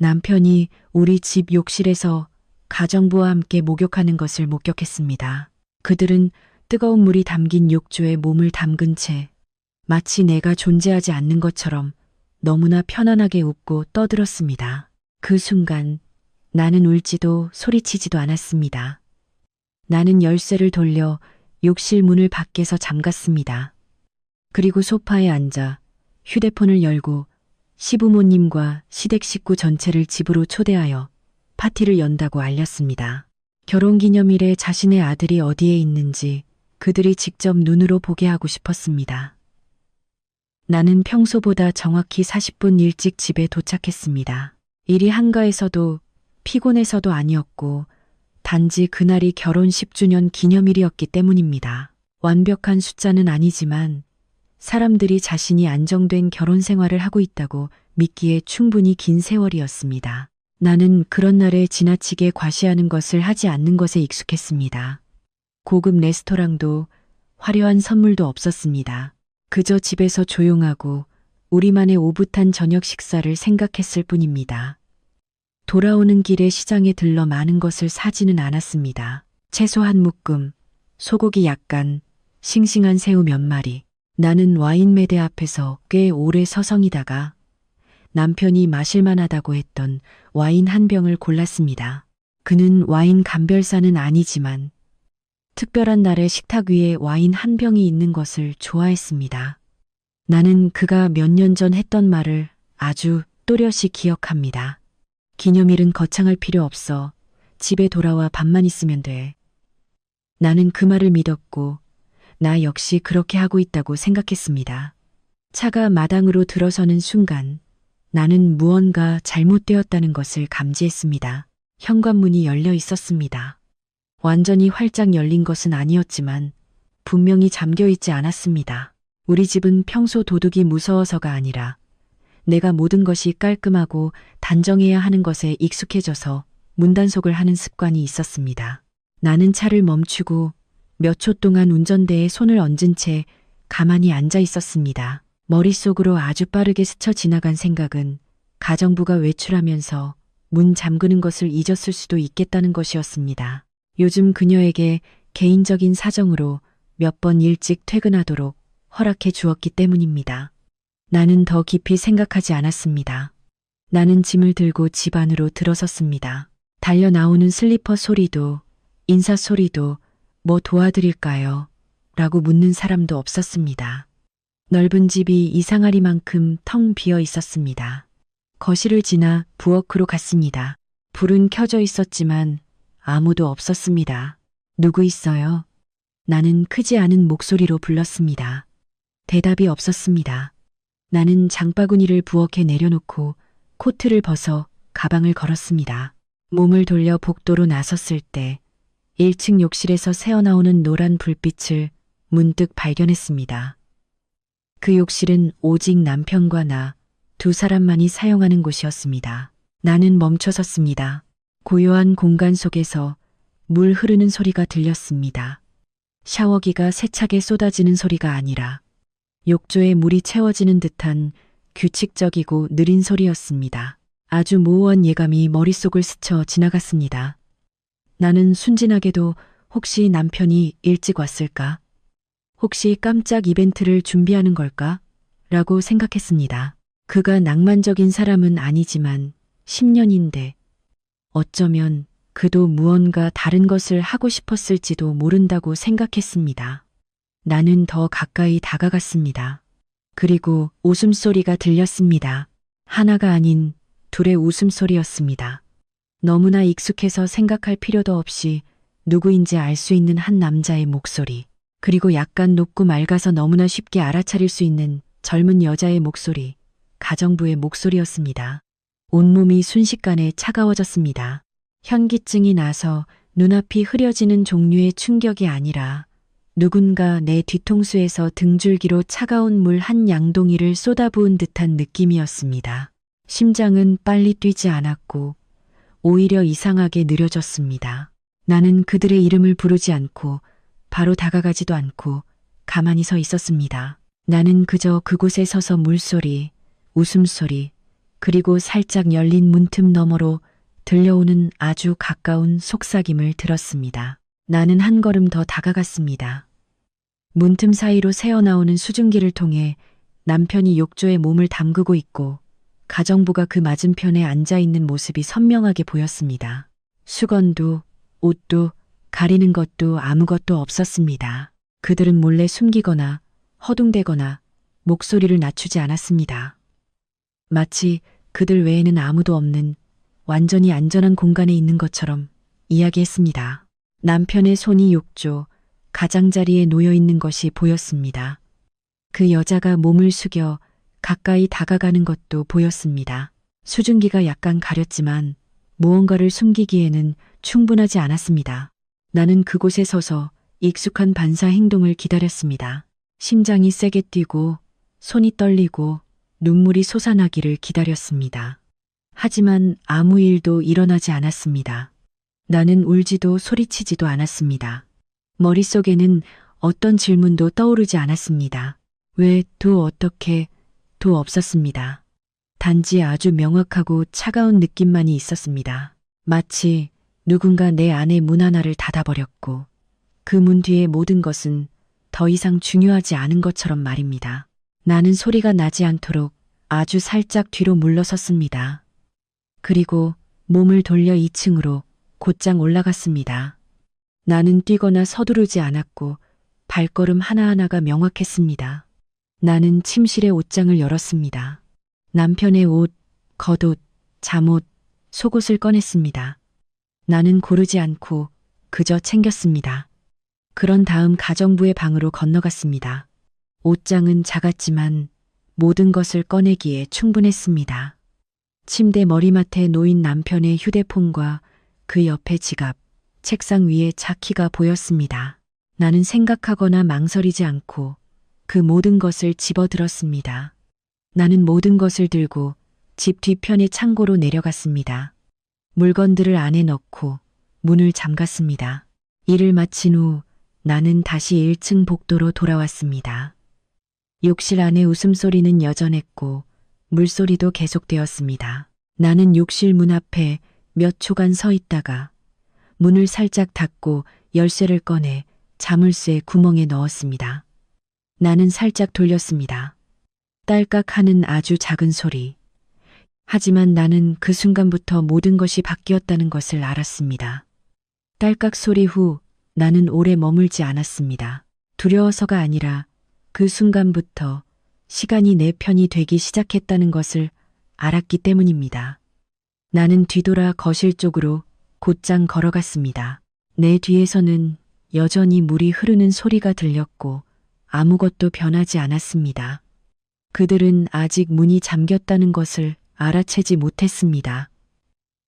남편이 우리 집 욕실에서 가정부와 함께 목욕하는 것을 목격했습니다. 그들은 뜨거운 물이 담긴 욕조에 몸을 담근 채 마치 내가 존재하지 않는 것처럼 너무나 편안하게 웃고 떠들었습니다. 그 순간 나는 울지도 소리치지도 않았습니다. 나는 열쇠를 돌려 욕실 문을 밖에서 잠갔습니다. 그리고 소파에 앉아 휴대폰을 열고 시부모님과 시댁 식구 전체를 집으로 초대하여 파티를 연다고 알렸습니다. 결혼기념일에 자신의 아들이 어디에 있는지 그들이 직접 눈으로 보게 하고 싶었습니다. 나는 평소보다 정확히 40분 일찍 집에 도착했습니다. 일이 한가해서도 피곤해서도 아니었고 단지 그날이 결혼 10주년 기념일이었기 때문입니다. 완벽한 숫자는 아니지만 사람들이 자신이 안정된 결혼 생활을 하고 있다고 믿기에 충분히 긴 세월이었습니다. 나는 그런 날에 지나치게 과시하는 것을 하지 않는 것에 익숙했습니다. 고급 레스토랑도 화려한 선물도 없었습니다. 그저 집에서 조용하고 우리만의 오붓한 저녁 식사를 생각했을 뿐입니다. 돌아오는 길에 시장에 들러 많은 것을 사지는 않았습니다. 채소 한 묶음, 소고기 약간, 싱싱한 새우 몇 마리. 나는 와인 매대 앞에서 꽤 오래 서성이다가 남편이 마실만하다고 했던 와인 한 병을 골랐습니다. 그는 와인 감별사는 아니지만 특별한 날에 식탁 위에 와인 한 병이 있는 것을 좋아했습니다. 나는 그가 몇 년 전 했던 말을 아주 또렷이 기억합니다. 기념일은 거창할 필요 없어. 집에 돌아와 밥만 있으면 돼. 나는 그 말을 믿었고 나 역시 그렇게 하고 있다고 생각했습니다. 차가 마당으로 들어서는 순간 나는 무언가 잘못되었다는 것을 감지했습니다. 현관문이 열려 있었습니다. 완전히 활짝 열린 것은 아니었지만 분명히 잠겨 있지 않았습니다. 우리 집은 평소 도둑이 무서워서가 아니라 내가 모든 것이 깔끔하고 단정해야 하는 것에 익숙해져서 문단속을 하는 습관이 있었습니다. 나는 차를 멈추고 몇 초 동안 운전대에 손을 얹은 채 가만히 앉아 있었습니다. 머릿속으로 아주 빠르게 스쳐 지나간 생각은 가정부가 외출하면서 문 잠그는 것을 잊었을 수도 있겠다는 것이었습니다. 요즘 그녀에게 개인적인 사정으로 몇 번 일찍 퇴근하도록 허락해 주었기 때문입니다. 나는 더 깊이 생각하지 않았습니다. 나는 짐을 들고 집 안으로 들어섰습니다. 달려 나오는 슬리퍼 소리도 인사 소리도 뭐 도와드릴까요? 라고 묻는 사람도 없었습니다. 넓은 집이 이상하리만큼 텅 비어 있었습니다. 거실을 지나 부엌으로 갔습니다. 불은 켜져 있었지만 아무도 없었습니다. 누구 있어요? 나는 크지 않은 목소리로 불렀습니다. 대답이 없었습니다. 나는 장바구니를 부엌에 내려놓고 코트를 벗어 가방을 걸었습니다. 몸을 돌려 복도로 나섰을 때 1층 욕실에서 새어나오는 노란 불빛을 문득 발견했습니다. 그 욕실은 오직 남편과 나 두 사람만이 사용하는 곳이었습니다. 나는 멈춰섰습니다. 고요한 공간 속에서 물 흐르는 소리가 들렸습니다. 샤워기가 세차게 쏟아지는 소리가 아니라 욕조에 물이 채워지는 듯한 규칙적이고 느린 소리였습니다. 아주 모호한 예감이 머릿속을 스쳐 지나갔습니다. 나는 순진하게도 혹시 남편이 일찍 왔을까? 혹시 깜짝 이벤트를 준비하는 걸까? 라고 생각했습니다. 그가 낭만적인 사람은 아니지만 10년인데 어쩌면 그도 무언가 다른 것을 하고 싶었을지도 모른다고 생각했습니다. 나는 더 가까이 다가갔습니다. 그리고 웃음소리가 들렸습니다. 하나가 아닌 둘의 웃음소리였습니다. 너무나 익숙해서 생각할 필요도 없이 누구인지 알 수 있는 한 남자의 목소리, 그리고 약간 높고 맑아서 너무나 쉽게 알아차릴 수 있는 젊은 여자의 목소리, 가정부의 목소리였습니다. 온몸이 순식간에 차가워졌습니다. 현기증이 나서 눈앞이 흐려지는 종류의 충격이 아니라 누군가 내 뒤통수에서 등줄기로 차가운 물 한 양동이를 쏟아부은 듯한 느낌이었습니다. 심장은 빨리 뛰지 않았고 오히려 이상하게 느려졌습니다. 나는 그들의 이름을 부르지 않고 바로 다가가지도 않고 가만히 서 있었습니다. 나는 그저 그곳에 서서 물소리, 웃음소리, 그리고 살짝 열린 문틈 너머로 들려오는 아주 가까운 속삭임을 들었습니다. 나는 한 걸음 더 다가갔습니다. 문틈 사이로 새어나오는 수증기를 통해 남편이 욕조에 몸을 담그고 있고 가정부가 그 맞은편에 앉아 있는 모습이 선명하게 보였습니다. 수건도 옷도 가리는 것도 아무것도 없었습니다. 그들은 몰래 숨기거나 허둥대거나 목소리를 낮추지 않았습니다. 마치 그들 외에는 아무도 없는 완전히 안전한 공간에 있는 것처럼 이야기했습니다. 남편의 손이 욕조 가장자리에 놓여 있는 것이 보였습니다. 그 여자가 몸을 숙여 가까이 다가가는 것도 보였습니다. 수증기가 약간 가렸지만 무언가를 숨기기에는 충분하지 않았습니다. 나는 그곳에 서서 익숙한 반사 행동을 기다렸습니다. 심장이 세게 뛰고 손이 떨리고 눈물이 솟아나기를 기다렸습니다. 하지만 아무 일도 일어나지 않았습니다. 나는 울지도 소리치지도 않았습니다. 머릿속에는 어떤 질문도 떠오르지 않았습니다. 왜, 또 어떻게, 도 없었습니다. 단지 아주 명확하고 차가운 느낌만이 있었습니다. 마치 누군가 내 안의 문 하나를 닫아버렸고 그 문 뒤의 모든 것은 더 이상 중요하지 않은 것처럼 말입니다. 나는 소리가 나지 않도록 아주 살짝 뒤로 물러섰습니다. 그리고 몸을 돌려 2층으로 곧장 올라갔습니다. 나는 뛰거나 서두르지 않았고 발걸음 하나하나가 명확했습니다. 나는 침실의 옷장을 열었습니다. 남편의 옷, 겉옷, 잠옷, 속옷을 꺼냈습니다. 나는 고르지 않고 그저 챙겼습니다. 그런 다음 가정부의 방으로 건너갔습니다. 옷장은 작았지만 모든 것을 꺼내기에 충분했습니다. 침대 머리맡에 놓인 남편의 휴대폰과 그 옆에 지갑, 책상 위에 차키가 보였습니다. 나는 생각하거나 망설이지 않고 그 모든 것을 집어들었습니다. 나는 모든 것을 들고 집 뒤편의 창고로 내려갔습니다. 물건들을 안에 넣고 문을 잠갔습니다. 일을 마친 후 나는 다시 1층 복도로 돌아왔습니다. 욕실 안의 웃음소리는 여전했고 물소리도 계속되었습니다. 나는 욕실 문 앞에 몇 초간 서 있다가 문을 살짝 닫고 열쇠를 꺼내 자물쇠 구멍에 넣었습니다. 나는 살짝 돌렸습니다. 딸깍 하는 아주 작은 소리. 하지만 나는 그 순간부터 모든 것이 바뀌었다는 것을 알았습니다. 딸깍 소리 후 나는 오래 머물지 않았습니다. 두려워서가 아니라 그 순간부터 시간이 내 편이 되기 시작했다는 것을 알았기 때문입니다. 나는 뒤돌아 거실 쪽으로 곧장 걸어갔습니다. 내 뒤에서는 여전히 물이 흐르는 소리가 들렸고 아무것도 변하지 않았습니다. 그들은 아직 문이 잠겼다는 것을 알아채지 못했습니다.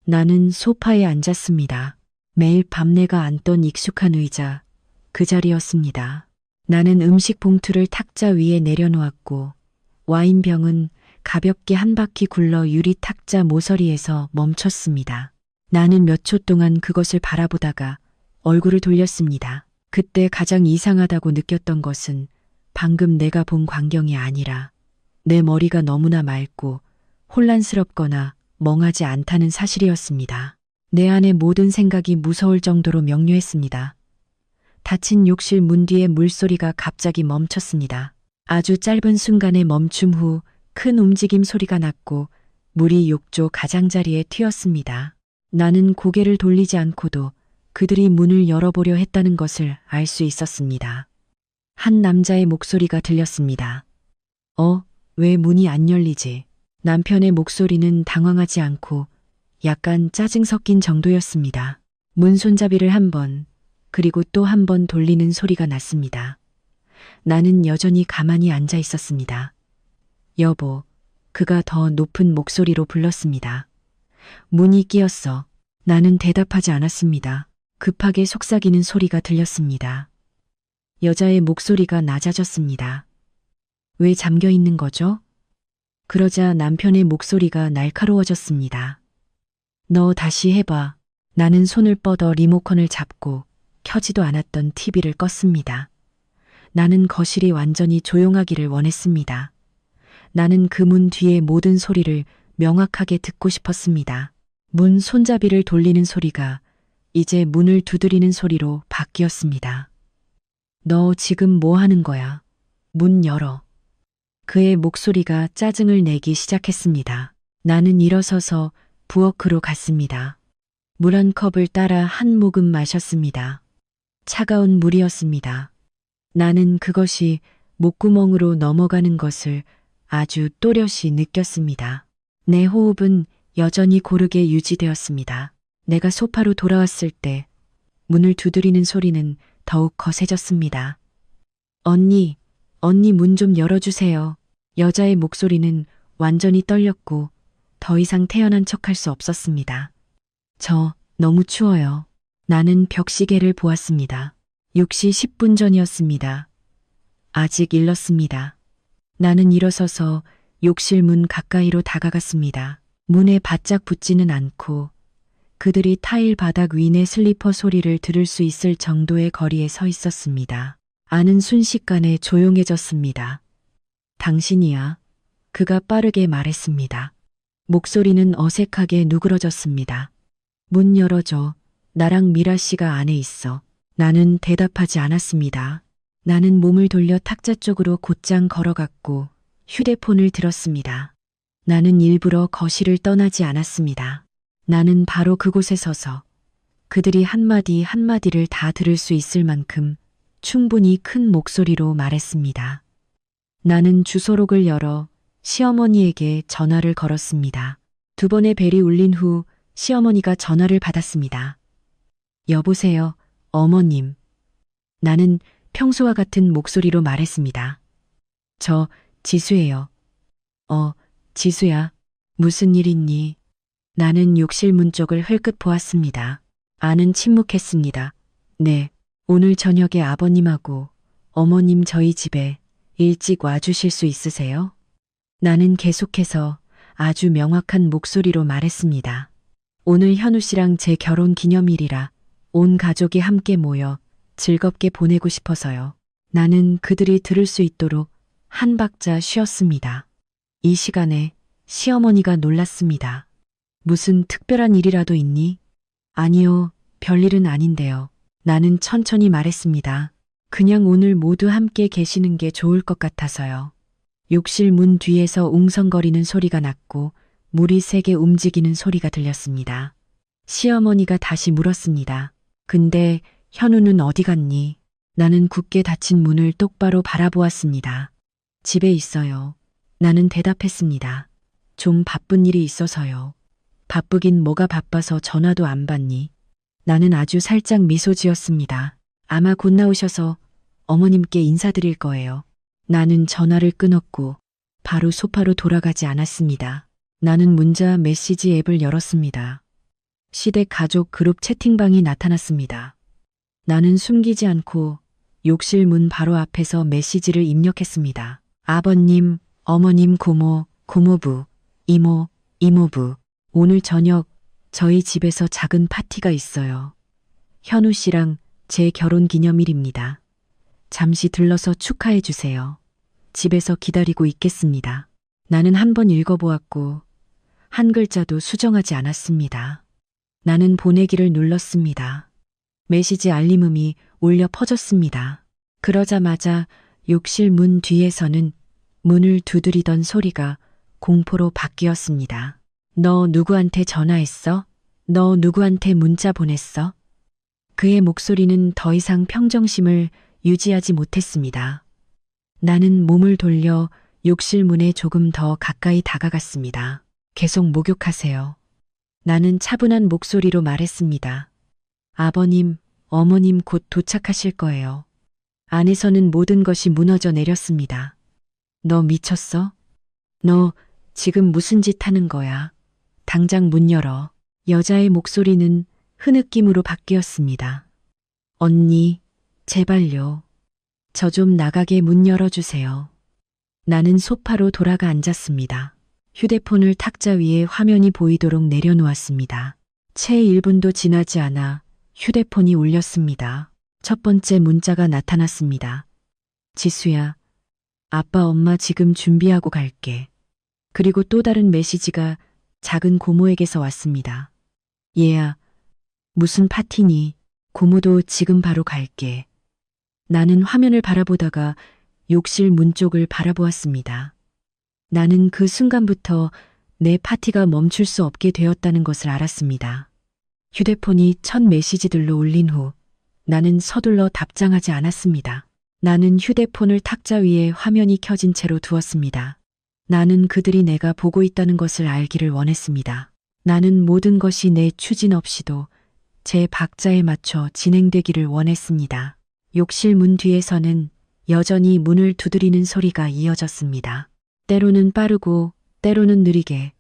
나는 소파에 앉았습니다. 매일 밤 내가 앉던 익숙한 의자, 그 자리였습니다. 나는 음식 봉투를 탁자 위에 내려놓았고 와인병은 가볍게 한 바퀴 굴러 유리 탁자 모서리에서 멈췄습니다. 나는 몇 초 동안 그것을 바라보다가 얼굴을 돌렸습니다. 그때 가장 이상하다고 느꼈던 것은 방금 내가 본 광경이 아니라 내 머리가 너무나 맑고 혼란스럽거나 멍하지 않다는 사실이었습니다. 내 안의 모든 생각이 무서울 정도로 명료했습니다. 닫힌 욕실 문 뒤에 물소리가 갑자기 멈췄습니다. 아주 짧은 순간의 멈춤 후 큰 움직임 소리가 났고 물이 욕조 가장자리에 튀었습니다. 나는 고개를 돌리지 않고도 그들이 문을 열어보려 했다는 것을 알 수 있었습니다. 한 남자의 목소리가 들렸습니다. 왜 문이 안 열리지? 남편의 목소리는 당황하지 않고 약간 짜증 섞인 정도였습니다. 문 손잡이를 한 번, 그리고 또 한 번 돌리는 소리가 났습니다. 나는 여전히 가만히 앉아 있었습니다. 여보, 그가 더 높은 목소리로 불렀습니다. 문이 끼었어. 나는 대답하지 않았습니다. 급하게 속삭이는 소리가 들렸습니다. 여자의 목소리가 낮아졌습니다. 왜 잠겨 있는 거죠? 그러자 남편의 목소리가 날카로워졌습니다. 너 다시 해봐. 나는 손을 뻗어 리모컨을 잡고 켜지도 않았던 TV를 껐습니다. 나는 거실이 완전히 조용하기를 원했습니다. 나는 그 문 뒤의 모든 소리를 명확하게 듣고 싶었습니다. 문 손잡이를 돌리는 소리가 이제 문을 두드리는 소리로 바뀌었습니다. 너 지금 뭐 하는 거야? 문 열어. 그의 목소리가 짜증을 내기 시작했습니다. 나는 일어서서 부엌으로 갔습니다. 물 한 컵을 따라 한 모금 마셨습니다. 차가운 물이었습니다. 나는 그것이 목구멍으로 넘어가는 것을 아주 또렷이 느꼈습니다. 내 호흡은 여전히 고르게 유지되었습니다. 내가 소파로 돌아왔을 때 문을 두드리는 소리는 더욱 거세졌습니다. 언니, 언니 문 좀 열어주세요. 여자의 목소리는 완전히 떨렸고 더 이상 태연한 척할 수 없었습니다. 저 너무 추워요. 나는 벽시계를 보았습니다. 6시 10분 전이었습니다. 아직 일렀습니다. 나는 일어서서 욕실 문 가까이로 다가갔습니다. 문에 바짝 붙지는 않고 그들이 타일 바닥 위 내 슬리퍼 소리를 들을 수 있을 정도의 거리에 서 있었습니다. 안은 순식간에 조용해졌습니다. 당신이야. 그가 빠르게 말했습니다. 목소리는 어색하게 누그러졌습니다. 문 열어줘. 나랑 미라 씨가 안에 있어. 나는 대답하지 않았습니다. 나는 몸을 돌려 탁자 쪽으로 곧장 걸어갔고 휴대폰을 들었습니다. 나는 일부러 거실을 떠나지 않았습니다. 나는 바로 그곳에 서서 그들이 한마디 한마디를 다 들을 수 있을 만큼 충분히 큰 목소리로 말했습니다. 나는 주소록을 열어 시어머니에게 전화를 걸었습니다. 2번의 벨이 울린 후 시어머니가 전화를 받았습니다. 여보세요, 어머님. 나는 평소와 같은 목소리로 말했습니다. 저 지수예요. 지수야. 무슨 일 있니? 나는 욕실 문 쪽을 흘끗 보았습니다. 아는 침묵했습니다. 네, 오늘 저녁에 아버님하고 어머님 저희 집에 일찍 와주실 수 있으세요? 나는 계속해서 아주 명확한 목소리로 말했습니다. 오늘 현우 씨랑 제 결혼 기념일이라 온 가족이 함께 모여 즐겁게 보내고 싶어서요. 나는 그들이 들을 수 있도록 한 박자 쉬었습니다. 이 시간에 시어머니가 놀랐습니다. 무슨 특별한 일이라도 있니? 아니요, 별일은 아닌데요. 나는 천천히 말했습니다. 그냥 오늘 모두 함께 계시는 게 좋을 것 같아서요. 욕실 문 뒤에서 웅성거리는 소리가 났고 물이 세게 움직이는 소리가 들렸습니다. 시어머니가 다시 물었습니다. 근데 현우는 어디 갔니? 나는 굳게 닫힌 문을 똑바로 바라보았습니다. 집에 있어요. 나는 대답했습니다. 좀 바쁜 일이 있어서요. 바쁘긴 뭐가 바빠서 전화도 안 받니? 나는 아주 살짝 미소 지었습니다. 아마 곧 나오셔서 어머님께 인사드릴 거예요. 나는 전화를 끊었고 바로 소파로 돌아가지 않았습니다. 나는 문자 메시지 앱을 열었습니다. 시댁 가족 그룹 채팅방이 나타났습니다. 나는 숨기지 않고 욕실 문 바로 앞에서 메시지를 입력했습니다. 아버님, 어머님, 고모, 고모부, 이모, 이모부. 오늘 저녁 저희 집에서 작은 파티가 있어요. 현우 씨랑 제 결혼 기념일입니다. 잠시 들러서 축하해 주세요. 집에서 기다리고 있겠습니다. 나는 한번 읽어보았고 한 글자도 수정하지 않았습니다. 나는 보내기를 눌렀습니다. 메시지 알림음이 울려 퍼졌습니다. 그러자마자 욕실 문 뒤에서는 문을 두드리던 소리가 공포로 바뀌었습니다. 너 누구한테 전화했어? 너 누구한테 문자 보냈어? 그의 목소리는 더 이상 평정심을 유지하지 못했습니다. 나는 몸을 돌려 욕실 문에 조금 더 가까이 다가갔습니다. 계속 목욕하세요. 나는 차분한 목소리로 말했습니다. 아버님, 어머님 곧 도착하실 거예요. 안에서는 모든 것이 무너져 내렸습니다. 너 미쳤어? 너 지금 무슨 짓 하는 거야? 당장 문 열어. 여자의 목소리는 흐느낌으로 바뀌었습니다. 언니, 제발요. 저 좀 나가게 문 열어주세요. 나는 소파로 돌아가 앉았습니다. 휴대폰을 탁자 위에 화면이 보이도록 내려놓았습니다. 채 1분도 지나지 않아 휴대폰이 울렸습니다. 첫 번째 문자가 나타났습니다. 지수야, 아빠 엄마 지금 준비하고 갈게. 그리고 또 다른 메시지가 작은 고모에게서 왔습니다. 얘야, 무슨 파티니? 고모도 지금 바로 갈게. 나는 화면을 바라보다가 욕실 문 쪽을 바라보았습니다. 나는 그 순간부터 내 파티가 멈출 수 없게 되었다는 것을 알았습니다. 휴대폰이 첫 메시지들로 울린 후 나는 서둘러 답장하지 않았습니다. 나는 휴대폰을 탁자 위에 화면이 켜진 채로 두었습니다. 나는 그들이 내가 보고 있다는 것을 알기를 원했습니다. 나는 모든 것이 내 추진 없이도 제 박자에 맞춰 진행되기를 원했습니다. 욕실 문 뒤에서는 여전히 문을 두드리는 소리가 이어졌습니다. 때로는 빠르고 때로는 느리게,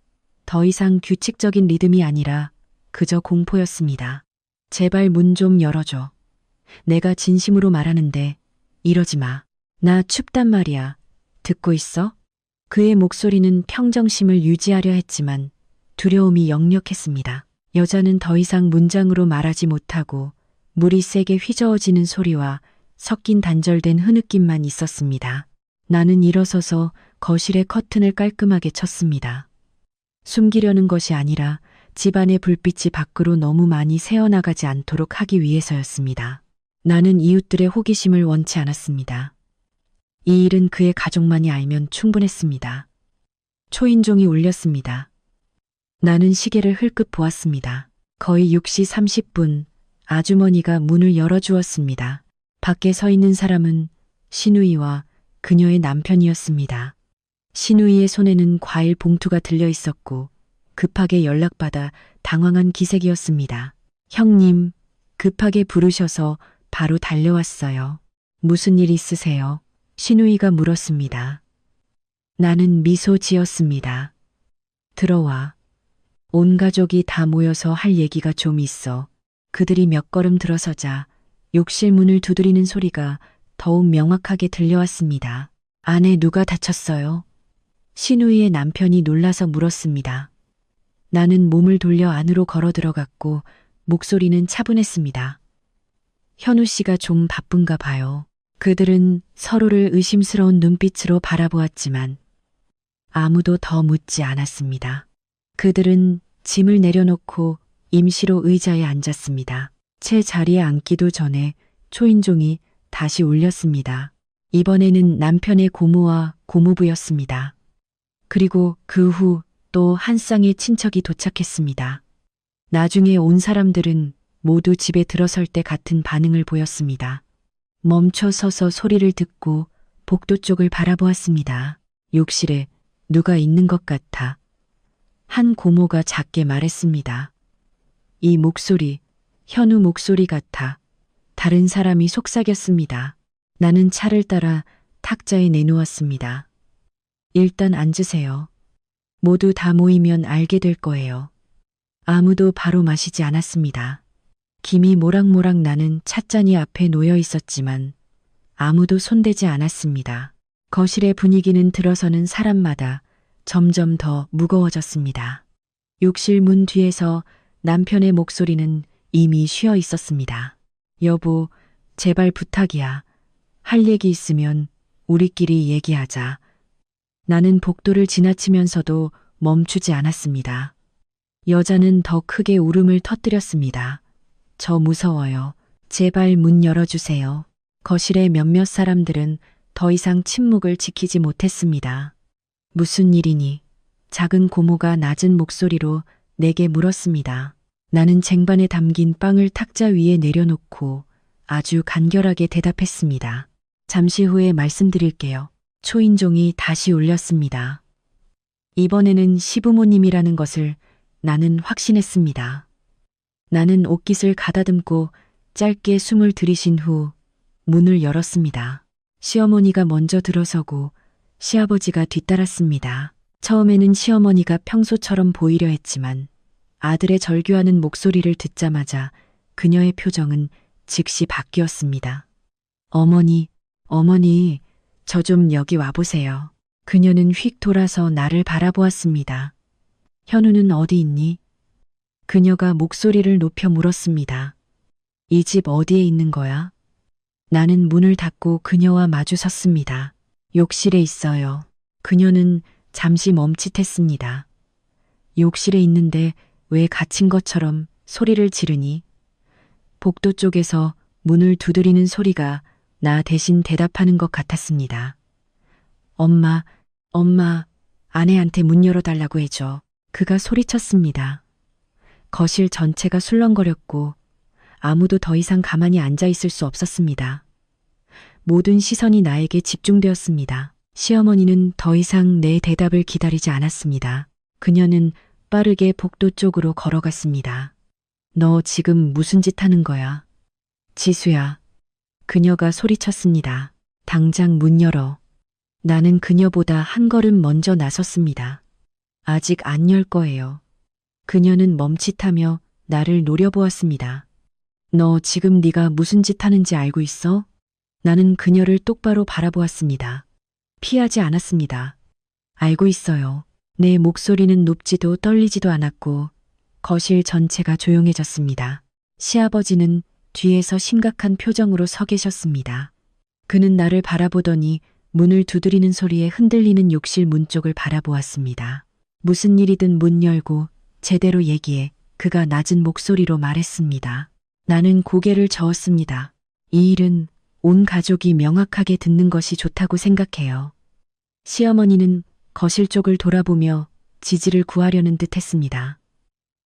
더 이상 규칙적인 리듬이 아니라 그저 공포였습니다. 제발 문 좀 열어줘. 내가 진심으로 말하는데 이러지 마. 나 춥단 말이야. 듣고 있어? 그의 목소리는 평정심을 유지하려 했지만 두려움이 역력했습니다. 여자는 더 이상 문장으로 말하지 못하고 물이 세게 휘저어지는 소리와 섞인 단절된 흐느낌만 있었습니다. 나는 일어서서 거실의 커튼을 깔끔하게 쳤습니다. 숨기려는 것이 아니라 집안의 불빛이 밖으로 너무 많이 새어나가지 않도록 하기 위해서였습니다. 나는 이웃들의 호기심을 원치 않았습니다. 이 일은 그의 가족만이 알면 충분했습니다. 초인종이 울렸습니다. 나는 시계를 흘끗 보았습니다. 거의 6시 30분, 아주머니가 문을 열어주었습니다. 밖에 서 있는 사람은 신우이와 그녀의 남편이었습니다. 신우이의 손에는 과일 봉투가 들려 있었고 급하게 연락받아 당황한 기색이었습니다. 형님, 급하게 부르셔서 바로 달려왔어요. 무슨 일 있으세요? 신우이가 물었습니다. 나는 미소 지었습니다. 들어와. 온 가족이 다 모여서 할 얘기가 좀 있어. 그들이 몇 걸음 들어서자 욕실 문을 두드리는 소리가 더욱 명확하게 들려왔습니다. 안에 누가 다쳤어요? 신우이의 남편이 놀라서 물었습니다. 나는 몸을 돌려 안으로 걸어 들어갔고 목소리는 차분했습니다. 현우 씨가 좀 바쁜가 봐요. 그들은 서로를 의심스러운 눈빛으로 바라보았지만 아무도 더 묻지 않았습니다. 그들은 짐을 내려놓고 임시로 의자에 앉았습니다. 제 자리에 앉기도 전에 초인종이 다시 울렸습니다. 이번에는 남편의 고모와 고모부였습니다. 그리고 그 후 또 한 쌍의 친척이 도착했습니다. 나중에 온 사람들은 모두 집에 들어설 때 같은 반응을 보였습니다. 멈춰 서서 소리를 듣고 복도 쪽을 바라보았습니다. 욕실에 누가 있는 것 같아. 한 고모가 작게 말했습니다. 이 목소리, 현우 목소리 같아. 다른 사람이 속삭였습니다. 나는 차를 따라 탁자에 내놓았습니다. 일단 앉으세요. 모두 다 모이면 알게 될 거예요. 아무도 바로 마시지 않았습니다. 김이 모락모락 나는 찻잔이 앞에 놓여 있었지만 아무도 손대지 않았습니다. 거실의 분위기는 들어서는 사람마다 점점 더 무거워졌습니다. 욕실 문 뒤에서 남편의 목소리는 이미 쉬어 있었습니다. 여보, 제발 부탁이야. 할 얘기 있으면 우리끼리 얘기하자. 나는 복도를 지나치면서도 멈추지 않았습니다. 여자는 더 크게 울음을 터뜨렸습니다. 저 무서워요. 제발 문 열어주세요. 거실의 몇몇 사람들은 더 이상 침묵을 지키지 못했습니다. 무슨 일이니? 작은 고모가 낮은 목소리로 내게 물었습니다. 나는 쟁반에 담긴 빵을 탁자 위에 내려놓고 아주 간결하게 대답했습니다. 잠시 후에 말씀드릴게요. 초인종이 다시 울렸습니다. 이번에는 시부모님이라는 것을 나는 확신했습니다. 나는 옷깃을 가다듬고 짧게 숨을 들이신 후 문을 열었습니다. 시어머니가 먼저 들어서고 시아버지가 뒤따랐습니다. 처음에는 시어머니가 평소처럼 보이려 했지만 아들의 절규하는 목소리를 듣자마자 그녀의 표정은 즉시 바뀌었습니다. 어머니, 저 좀 여기 와보세요. 그녀는 휙 돌아서 나를 바라보았습니다. 현우는 어디 있니? 그녀가 목소리를 높여 물었습니다. 이 집 어디에 있는 거야? 나는 문을 닫고 그녀와 마주 섰습니다. 욕실에 있어요. 그녀는 잠시 멈칫했습니다. 욕실에 있는데 왜 갇힌 것처럼 소리를 지르니? 복도 쪽에서 문을 두드리는 소리가 나 대신 대답하는 것 같았습니다. 엄마, 엄마, 아내한테 문 열어달라고 해줘. 그가 소리쳤습니다. 거실 전체가 술렁거렸고 아무도 더 이상 가만히 앉아 있을 수 없었습니다. 모든 시선이 나에게 집중되었습니다. 시어머니는 더 이상 내 대답을 기다리지 않았습니다. 그녀는 빠르게 복도 쪽으로 걸어갔습니다. 너 지금 무슨 짓 하는 거야? 지수야. 그녀가 소리쳤습니다. 당장 문 열어. 나는 그녀보다 한 걸음 먼저 나섰습니다. 아직 안 열 거예요. 그녀는 멈칫하며 나를 노려보았습니다. 너 지금 네가 무슨 짓 하는지 알고 있어? 나는 그녀를 똑바로 바라보았습니다. 피하지 않았습니다. 알고 있어요. 내 목소리는 높지도 떨리지도 않았고 거실 전체가 조용해졌습니다. 시아버지는 뒤에서 심각한 표정으로 서 계셨습니다. 그는 나를 바라보더니 문을 두드리는 소리에 흔들리는 욕실 문 쪽을 바라보았습니다. 무슨 일이든 문 열고 제대로 얘기해. 그가 낮은 목소리로 말했습니다. 나는 고개를 저었습니다. 이 일은 온 가족이 명확하게 듣는 것이 좋다고 생각해요. 시어머니는 거실 쪽을 돌아보며 지지를 구하려는 듯 했습니다.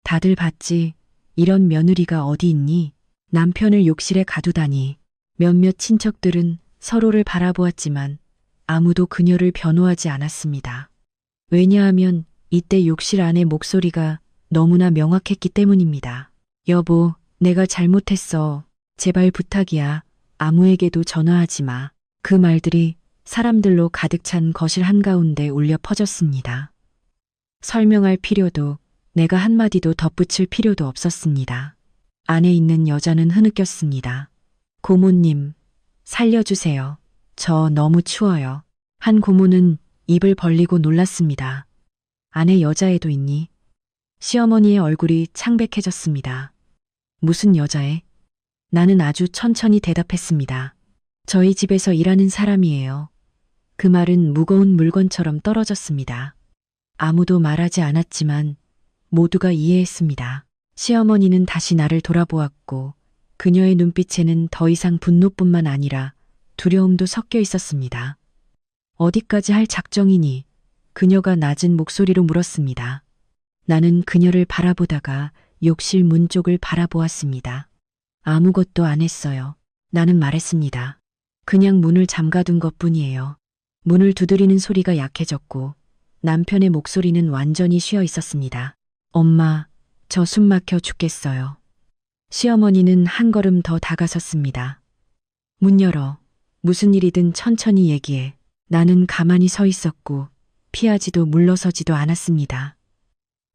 다들 봤지? 이런 며느리가 어디 있니? 남편을 욕실에 가두다니. 몇몇 친척들은 서로를 바라보았지만 아무도 그녀를 변호하지 않았습니다. 왜냐하면 이때 욕실 안의 목소리가 너무나 명확했기 때문입니다. 여보, 내가 잘못했어. 제발 부탁이야. 아무에게도 전화하지 마. 그 말들이 사람들로 가득 찬 거실 한가운데 울려 퍼졌습니다. 설명할 필요도 내가 한마디도 덧붙일 필요도 없었습니다. 안에 있는 여자는 흐느꼈습니다. 고모님, 살려주세요. 저 너무 추워요. 한 고모는 입을 벌리고 놀랐습니다. 안에 여자애도 있니? 시어머니의 얼굴이 창백해졌습니다. 무슨 여자애? 나는 아주 천천히 대답했습니다. 저희 집에서 일하는 사람이에요. 그 말은 무거운 물건처럼 떨어졌습니다. 아무도 말하지 않았지만 모두가 이해했습니다. 시어머니는 다시 나를 돌아보았고 그녀의 눈빛에는 더 이상 분노뿐만 아니라 두려움도 섞여 있었습니다. 어디까지 할 작정이니? 그녀가 낮은 목소리로 물었습니다. 나는 그녀를 바라보다가 욕실 문 쪽을 바라보았습니다. 아무것도 안 했어요. 나는 말했습니다. 그냥 문을 잠가둔 것뿐이에요. 문을 두드리는 소리가 약해졌고 남편의 목소리는 완전히 쉬어 있었습니다. 엄마, 저 숨 막혀 죽겠어요. 시어머니는 한 걸음 더 다가섰습니다. 문 열어. 무슨 일이든 천천히 얘기해. 나는 가만히 서 있었고 피하지도 물러서지도 않았습니다.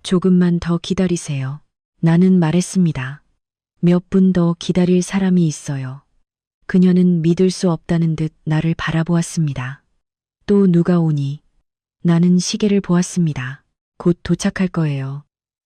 조금만 더 기다리세요. 나는 말했습니다. 몇 분 더 기다릴 사람이 있어요. 그녀는 믿을 수 없다는 듯 나를 바라보았습니다. 또 누가 오니? 나는 시계를 보았습니다. 곧 도착할 거예요.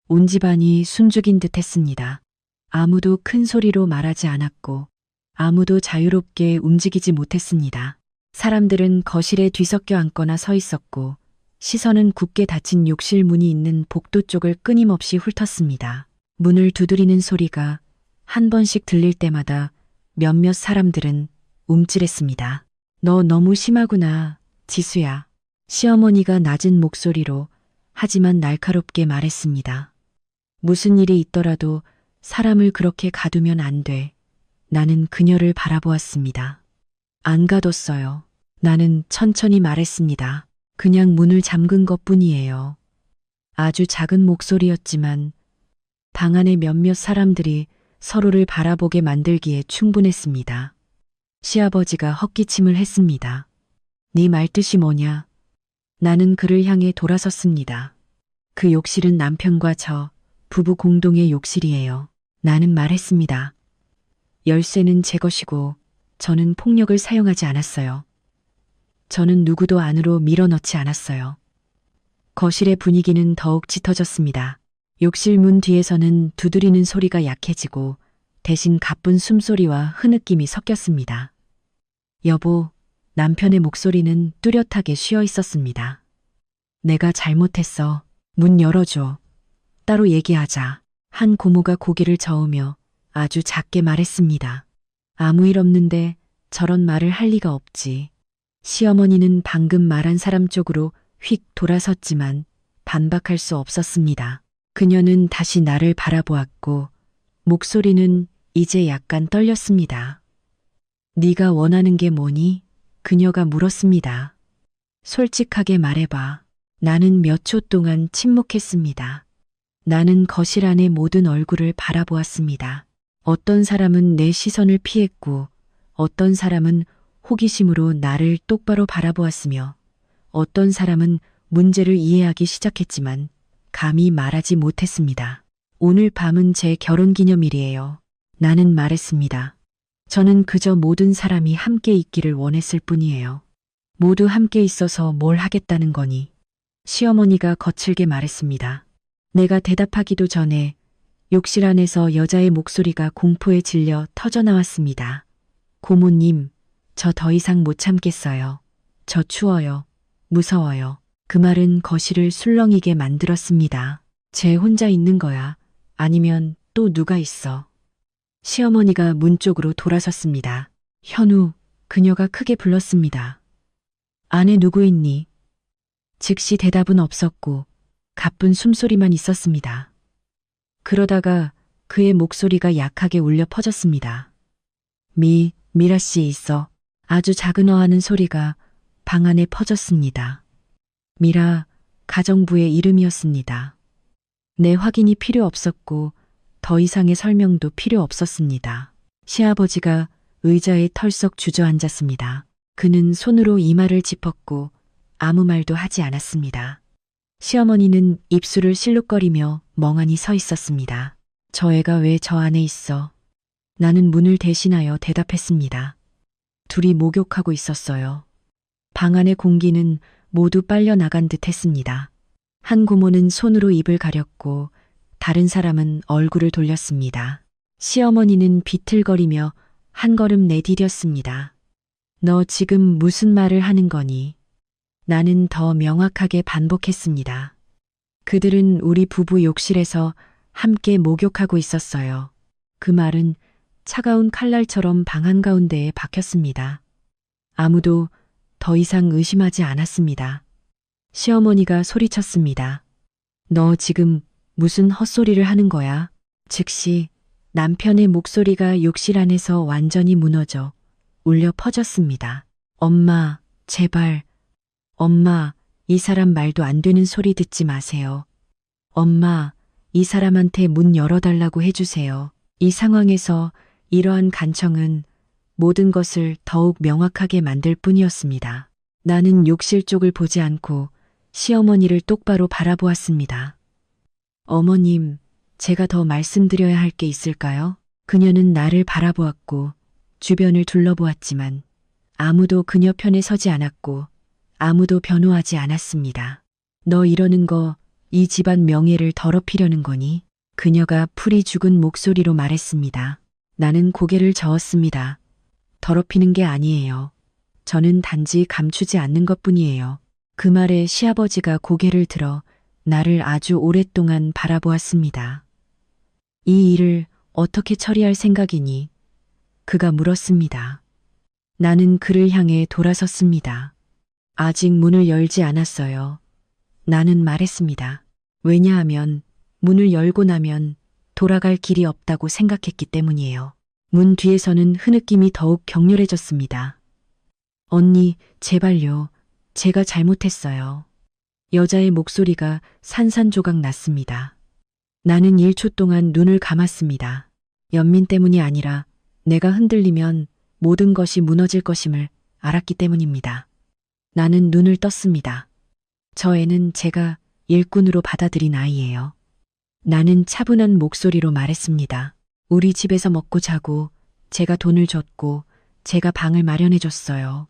온 집안이 숨죽인 듯 했습니다. 아무도 큰 소리로 말하지 않았고 아무도 자유롭게 움직이지 못했습니다. 사람들은 거실에 뒤섞여 앉거나 서 있었고 시선은 굳게 닫힌 욕실 문이 있는 복도 쪽을 끊임없이 훑었습니다. 문을 두드리는 소리가 한 번씩 들릴 때마다 몇몇 사람들은 움찔했습니다. 너 너무 심하구나, 지수야. 시어머니가 낮은 목소리로 하지만 날카롭게 말했습니다. 무슨 일이 있더라도 사람을 그렇게 가두면 안 돼. 나는 그녀를 바라보았습니다. 안 가뒀어요. 나는 천천히 말했습니다. 그냥 문을 잠근 것뿐이에요. 아주 작은 목소리였지만 방 안의 몇몇 사람들이 서로를 바라보게 만들기에 충분했습니다. 시아버지가 헛기침을 했습니다. 네 말뜻이 뭐냐? 나는 그를 향해 돌아섰습니다. 그 욕실은 남편과 저 부부 공동의 욕실이에요. 나는 말했습니다. 열쇠는 제 것이고 저는 폭력을 사용하지 않았어요. 저는 누구도 안으로 밀어넣지 않았어요. 거실의 분위기는 더욱 짙어졌습니다. 욕실 문 뒤에서는 두드리는 소리가 약해지고 대신 가쁜 숨소리와 흐느낌이 섞였습니다. 여보, 남편의 목소리는 뚜렷하게 쉬어 있었습니다. 내가 잘못했어. 문 열어줘. 따로 얘기하자. 한 고모가 고개를 저으며 아주 작게 말했습니다. 아무 일 없는데 저런 말을 할 리가 없지. 시어머니는 방금 말한 사람 쪽으로 휙 돌아섰지만 반박할 수 없었습니다. 그녀는 다시 나를 바라보았고 목소리는 이제 약간 떨렸습니다. 네가 원하는 게 뭐니? 그녀가 물었습니다. 솔직하게 말해봐. 나는 몇 초 동안 침묵했습니다. 나는 거실 안의 모든 얼굴을 바라보았습니다. 어떤 사람은 내 시선을 피했고 어떤 사람은 호기심으로 나를 똑바로 바라보았으며 어떤 사람은 문제를 이해하기 시작했지만 감히 말하지 못했습니다. 오늘 밤은 제 결혼 기념일이에요. 나는 말했습니다. 저는 그저 모든 사람이 함께 있기를 원했을 뿐이에요. 모두 함께 있어서 뭘 하겠다는 거니? 시어머니가 거칠게 말했습니다. 내가 대답하기도 전에 욕실 안에서 여자의 목소리가 공포에 질려 터져나왔습니다. 고모님, 저 더 이상 못 참겠어요. 저 추워요. 무서워요. 그 말은 거실을 술렁이게 만들었습니다. 쟤 혼자 있는 거야? 아니면 또 누가 있어? 시어머니가 문 쪽으로 돌아섰습니다. 현우, 그녀가 크게 불렀습니다. 안에 누구 있니? 즉시 대답은 없었고 가쁜 숨소리만 있었습니다. 그러다가 그의 목소리가 약하게 울려 퍼졌습니다. 미라 씨 있어. 아주 작은 어하는 소리가 방 안에 퍼졌습니다. 미라, 가정부의 이름이었습니다. 내 확인이 필요 없었고 더 이상의 설명도 필요 없었습니다. 시아버지가 의자에 털썩 주저앉았습니다. 그는 손으로 이마를 짚었고 아무 말도 하지 않았습니다. 시어머니는 입술을 실룩거리며 멍하니 서 있었습니다. 저 애가 왜 저 안에 있어? 나는 문을 대신하여 대답했습니다. 둘이 목욕하고 있었어요. 방 안의 공기는 모두 빨려 나간 듯 했습니다. 한 고모는 손으로 입을 가렸고 다른 사람은 얼굴을 돌렸습니다. 시어머니는 비틀거리며 한 걸음 내디뎠습니다. 너 지금 무슨 말을 하는 거니? 나는 더 명확하게 반복했습니다. 그들은 우리 부부 욕실에서 함께 목욕하고 있었어요. 그 말은 차가운 칼날처럼 방 한가운데에 박혔습니다. 아무도 더 이상 의심하지 않았습니다. 시어머니가 소리쳤습니다. 너 지금 무슨 헛소리를 하는 거야? 즉시 남편의 목소리가 욕실 안에서 완전히 무너져 울려 퍼졌습니다. 엄마, 제발. 엄마, 이 사람 말도 안 되는 소리 듣지 마세요. 엄마, 이 사람한테 문 열어달라고 해주세요. 이 상황에서 이러한 간청은 모든 것을 더욱 명확하게 만들 뿐이었습니다. 나는 욕실 쪽을 보지 않고 시어머니를 똑바로 바라보았습니다. 어머님, 제가 더 말씀드려야 할 게 있을까요? 그녀는 나를 바라보았고 주변을 둘러보았지만 아무도 그녀 편에 서지 않았고 아무도 변호하지 않았습니다. 너 이러는 거 이 집안 명예를 더럽히려는 거니? 그녀가 풀이 죽은 목소리로 말했습니다. 나는 고개를 저었습니다. 더럽히는 게 아니에요. 저는 단지 감추지 않는 것뿐이에요. 그 말에 시아버지가 고개를 들어 나를 아주 오랫동안 바라보았습니다. 이 일을 어떻게 처리할 생각이니? 그가 물었습니다. 나는 그를 향해 돌아섰습니다. 아직 문을 열지 않았어요. 나는 말했습니다. 왜냐하면 문을 열고 나면 돌아갈 길이 없다고 생각했기 때문이에요. 문 뒤에서는 흐느낌이 더욱 격렬해졌습니다. 언니, 제발요. 제가 잘못했어요. 여자의 목소리가 산산조각 났습니다. 나는 1초 동안 눈을 감았습니다. 연민 때문이 아니라 내가 흔들리면 모든 것이 무너질 것임을 알았기 때문입니다. 나는 눈을 떴습니다. 저 애는 제가 일꾼으로 받아들인 아이예요. 나는 차분한 목소리로 말했습니다. 우리 집에서 먹고 자고 제가 돈을 줬고 제가 방을 마련해 줬어요.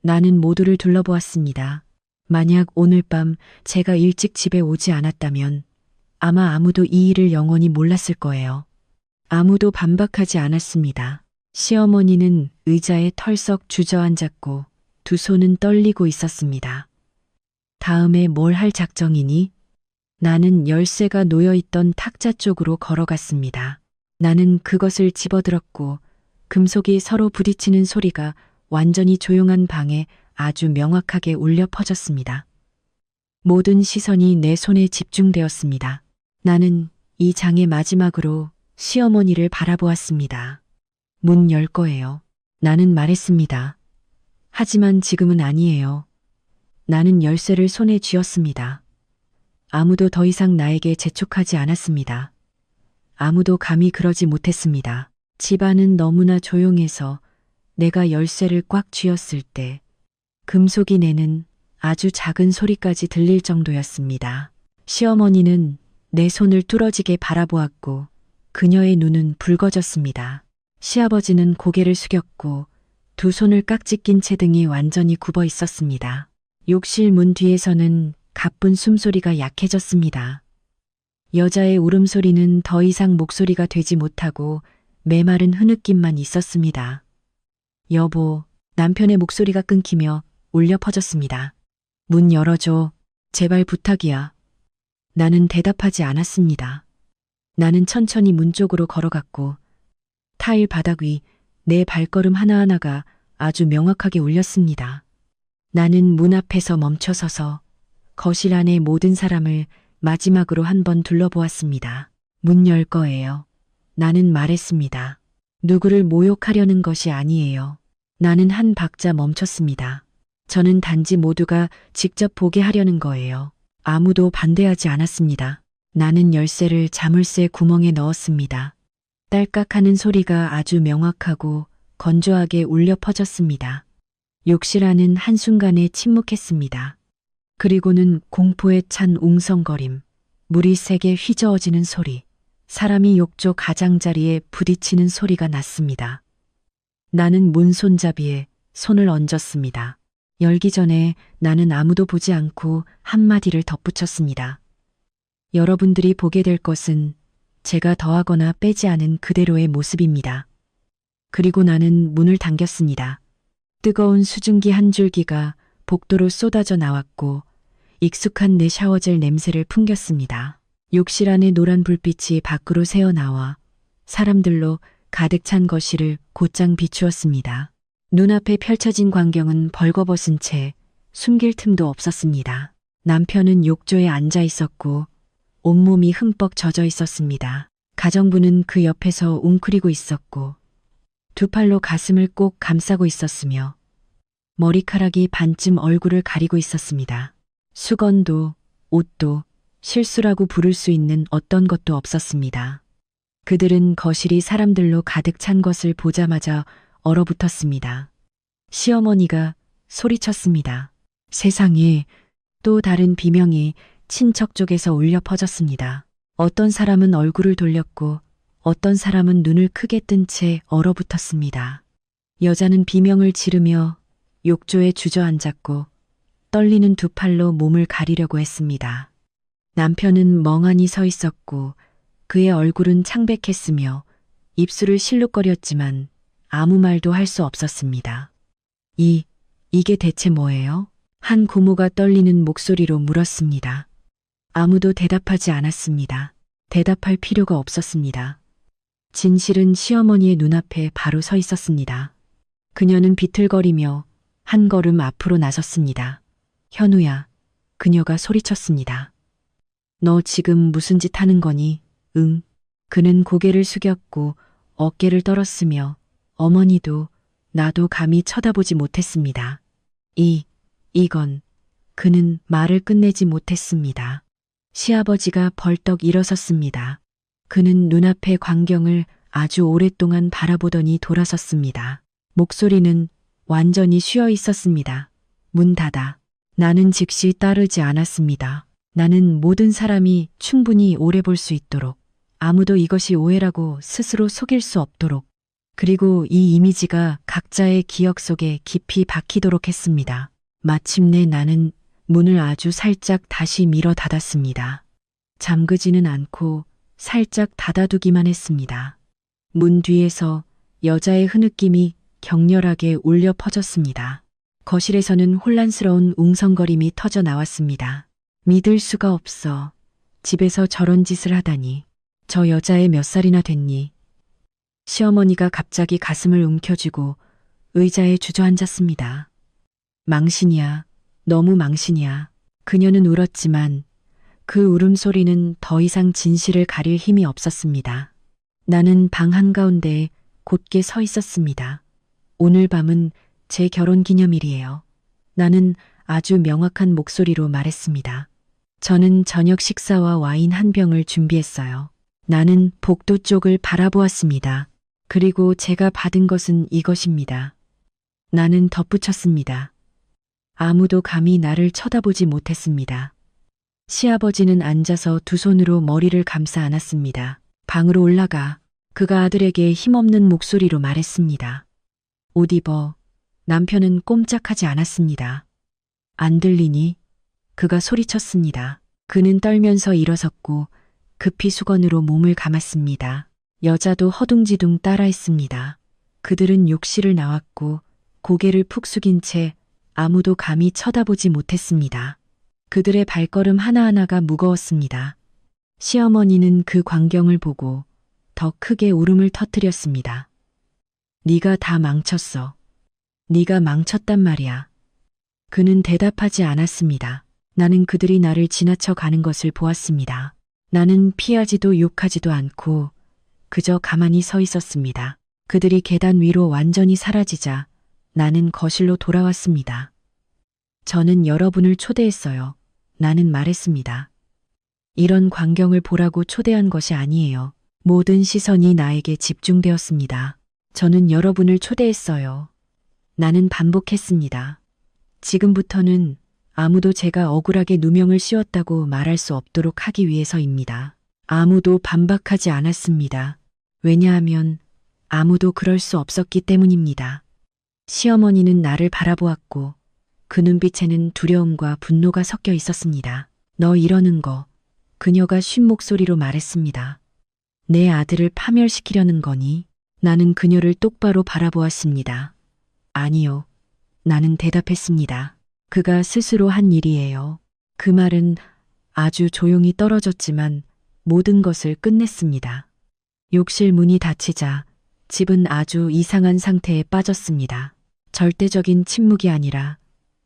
나는 모두를 둘러보았습니다. 만약 오늘 밤 제가 일찍 집에 오지 않았다면 아마 아무도 이 일을 영원히 몰랐을 거예요. 아무도 반박하지 않았습니다. 시어머니는 의자에 털썩 주저앉았고 두 손은 떨리고 있었습니다. 다음에 뭘 할 작정이니? 나는 열쇠가 놓여있던 탁자 쪽으로 걸어갔습니다. 나는 그것을 집어들었고 금속이 서로 부딪히는 소리가 완전히 조용한 방에 아주 명확하게 울려 퍼졌습니다. 모든 시선이 내 손에 집중되었습니다. 나는 이 장의 마지막으로 시어머니를 바라보았습니다. 문 열 거예요. 나는 말했습니다. 하지만 지금은 아니에요. 나는 열쇠를 손에 쥐었습니다. 아무도 더 이상 나에게 재촉하지 않았습니다. 아무도 감히 그러지 못했습니다. 집안은 너무나 조용해서 내가 열쇠를 꽉 쥐었을 때 금속이 내는 아주 작은 소리까지 들릴 정도였습니다. 시어머니는 내 손을 뚫어지게 바라보았고 그녀의 눈은 붉어졌습니다. 시아버지는 고개를 숙였고 두 손을 깍지 낀 채 등이 완전히 굽어 있었습니다. 욕실 문 뒤에서는 가쁜 숨소리가 약해졌습니다. 여자의 울음소리는 더 이상 목소리가 되지 못하고 메마른 흐느낌만 있었습니다. 여보, 남편의 목소리가 끊기며 울려 퍼졌습니다. 문 열어줘. 제발 부탁이야. 나는 대답하지 않았습니다. 나는 천천히 문 쪽으로 걸어갔고 타일 바닥 위 내 발걸음 하나하나가 아주 명확하게 울렸습니다. 나는 문 앞에서 멈춰서서 거실 안의 모든 사람을 마지막으로 한번 둘러보았습니다. 문 열 거예요. 나는 말했습니다. 누구를 모욕하려는 것이 아니에요. 나는 한 박자 멈췄습니다. 저는 단지 모두가 직접 보게 하려는 거예요. 아무도 반대하지 않았습니다. 나는 열쇠를 자물쇠 구멍에 넣었습니다. 딸깍하는 소리가 아주 명확하고 건조하게 울려 퍼졌습니다. 욕실 안은 한순간에 침묵했습니다. 그리고는 공포에 찬 웅성거림, 물이 세게 휘저어지는 소리, 사람이 욕조 가장자리에 부딪히는 소리가 났습니다. 나는 문 손잡이에 손을 얹었습니다. 열기 전에 나는 아무도 보지 않고 한마디를 덧붙였습니다. 여러분들이 보게 될 것은 제가 더하거나 빼지 않은 그대로의 모습입니다. 그리고 나는 문을 당겼습니다. 뜨거운 수증기 한 줄기가 복도로 쏟아져 나왔고 익숙한 내 샤워젤 냄새를 풍겼습니다. 욕실 안의 노란 불빛이 밖으로 새어나와 사람들로 가득 찬 거실을 곧장 비추었습니다. 눈앞에 펼쳐진 광경은 벌거벗은 채 숨길 틈도 없었습니다. 남편은 욕조에 앉아 있었고 온몸이 흠뻑 젖어 있었습니다. 가정부는 그 옆에서 웅크리고 있었고 두 팔로 가슴을 꼭 감싸고 있었으며 머리카락이 반쯤 얼굴을 가리고 있었습니다. 수건도 옷도 실수라고 부를 수 있는 어떤 것도 없었습니다. 그들은 거실이 사람들로 가득 찬 것을 보자마자 얼어붙었습니다. 시어머니가 소리쳤습니다. 세상에, 또 다른 비명이 친척 쪽에서 울려 퍼졌습니다. 어떤 사람은 얼굴을 돌렸고 어떤 사람은 눈을 크게 뜬 채 얼어붙었습니다. 여자는 비명을 지르며 욕조에 주저앉았고 떨리는 두 팔로 몸을 가리려고 했습니다. 남편은 멍하니 서 있었고 그의 얼굴은 창백했으며 입술을 실룩거렸지만 아무 말도 할 수 없었습니다. 이게 대체 뭐예요? 한 고모가 떨리는 목소리로 물었습니다. 아무도 대답하지 않았습니다. 대답할 필요가 없었습니다. 진실은 시어머니의 눈앞에 바로 서 있었습니다. 그녀는 비틀거리며 한 걸음 앞으로 나섰습니다. 현우야, 그녀가 소리쳤습니다. 너 지금 무슨 짓 하는 거니? 응. 그는 고개를 숙였고 어깨를 떨었으며 어머니도 나도 감히 쳐다보지 못했습니다. 이건 그는 말을 끝내지 못했습니다. 시아버지가 벌떡 일어섰습니다. 그는 눈앞의 광경을 아주 오랫동안 바라보더니 돌아섰습니다. 목소리는 완전히 쉬어 있었습니다. 문 닫아. 나는 즉시 따르지 않았습니다. 나는 모든 사람이 충분히 오래 볼 수 있도록, 아무도 이것이 오해라고 스스로 속일 수 없도록, 그리고 이 이미지가 각자의 기억 속에 깊이 박히도록 했습니다. 마침내 나는 문을 아주 살짝 다시 밀어 닫았습니다. 잠그지는 않고 살짝 닫아두기만 했습니다. 문 뒤에서 여자의 흐느낌이 격렬하게 울려 퍼졌습니다. 거실에서는 혼란스러운 웅성거림이 터져 나왔습니다. 믿을 수가 없어. 집에서 저런 짓을 하다니. 저 여자애 몇 살이나 됐니? 시어머니가 갑자기 가슴을 움켜쥐고 의자에 주저앉았습니다. 망신이야. 너무 망신이야. 그녀는 울었지만 그 울음소리는 더 이상 진실을 가릴 힘이 없었습니다. 나는 방 한가운데에 곧게 서 있었습니다. 오늘 밤은 제 결혼 기념일이에요. 나는 아주 명확한 목소리로 말했습니다. 저는 저녁 식사와 와인 한 병을 준비했어요. 나는 복도 쪽을 바라보았습니다. 그리고 제가 받은 것은 이것입니다. 나는 덧붙였습니다. 아무도 감히 나를 쳐다보지 못했습니다. 시아버지는 앉아서 두 손으로 머리를 감싸 안았습니다. 방으로 올라가. 그가 아들에게 힘없는 목소리로 말했습니다. 옷 입어. 남편은 꼼짝하지 않았습니다. 안 들리니? 그가 소리쳤습니다. 그는 떨면서 일어섰고 급히 수건으로 몸을 감았습니다. 여자도 허둥지둥 따라했습니다. 그들은 욕실을 나왔고 고개를 푹 숙인 채 아무도 감히 쳐다보지 못했습니다. 그들의 발걸음 하나하나가 무거웠습니다. 시어머니는 그 광경을 보고 더 크게 울음을 터뜨렸습니다. 네가 다 망쳤어. 네가 망쳤단 말이야. 그는 대답하지 않았습니다. 나는 그들이 나를 지나쳐 가는 것을 보았습니다. 나는 피하지도 욕하지도 않고 그저 가만히 서 있었습니다. 그들이 계단 위로 완전히 사라지자 나는 거실로 돌아왔습니다. 저는 여러분을 초대했어요. 나는 말했습니다. 이런 광경을 보라고 초대한 것이 아니에요. 모든 시선이 나에게 집중되었습니다. 저는 여러분을 초대했어요. 나는 반복했습니다. 지금부터는 아무도 제가 억울하게 누명을 씌웠다고 말할 수 없도록 하기 위해서입니다. 아무도 반박하지 않았습니다. 왜냐하면 아무도 그럴 수 없었기 때문입니다. 시어머니는 나를 바라보았고 그 눈빛에는 두려움과 분노가 섞여 있었습니다. 너 이러는 거. 그녀가 쉰 목소리로 말했습니다. 내 아들을 파멸시키려는 거니? 나는 그녀를 똑바로 바라보았습니다. 아니요. 나는 대답했습니다. 그가 스스로 한 일이에요. 그 말은 아주 조용히 떨어졌지만 모든 것을 끝냈습니다. 욕실 문이 닫히자 집은 아주 이상한 상태에 빠졌습니다. 절대적인 침묵이 아니라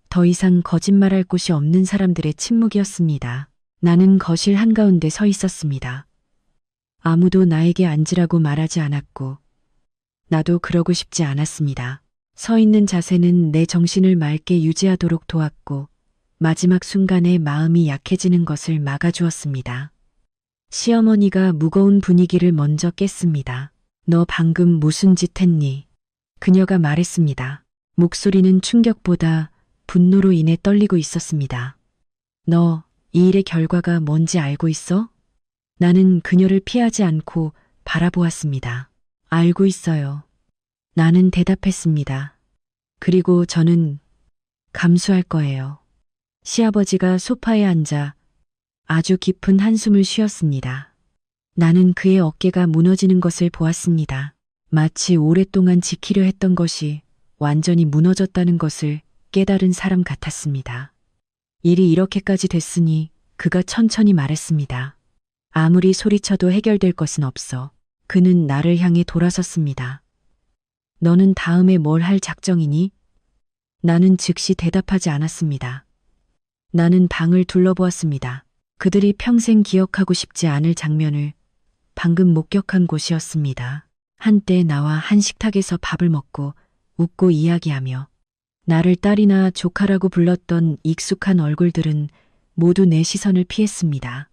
더 이상 거짓말할 곳이 없는 사람들의 침묵이었습니다. 나는 거실 한가운데 서 있었습니다. 아무도 나에게 앉으라고 말하지 않았고 나도 그러고 싶지 않았습니다. 서 있는 자세는 내 정신을 맑게 유지하도록 도왔고 마지막 순간에 마음이 약해지는 것을 막아주었습니다. 시어머니가 무거운 분위기를 먼저 깼습니다. 너 방금 무슨 짓 했니? 그녀가 말했습니다. 목소리는 충격보다 분노로 인해 떨리고 있었습니다. 너 이 일의 결과가 뭔지 알고 있어? 나는 그녀를 피하지 않고 바라보았습니다. 알고 있어요. 나는 대답했습니다. 그리고 저는 감수할 거예요. 시아버지가 소파에 앉아 아주 깊은 한숨을 쉬었습니다. 나는 그의 어깨가 무너지는 것을 보았습니다. 마치 오랫동안 지키려 했던 것이 완전히 무너졌다는 것을 깨달은 사람 같았습니다. 일이 이렇게까지 됐으니 그가 천천히 말했습니다. 아무리 소리쳐도 해결될 것은 없어. 그는 나를 향해 돌아섰습니다. 너는 다음에 뭘 할 작정이니? 나는 즉시 대답하지 않았습니다. 나는 방을 둘러보았습니다. 그들이 평생 기억하고 싶지 않을 장면을 방금 목격한 곳이었습니다. 한때 나와 한 식탁에서 밥을 먹고 웃고 이야기하며 나를 딸이나 조카라고 불렀던 익숙한 얼굴들은 모두 내 시선을 피했습니다.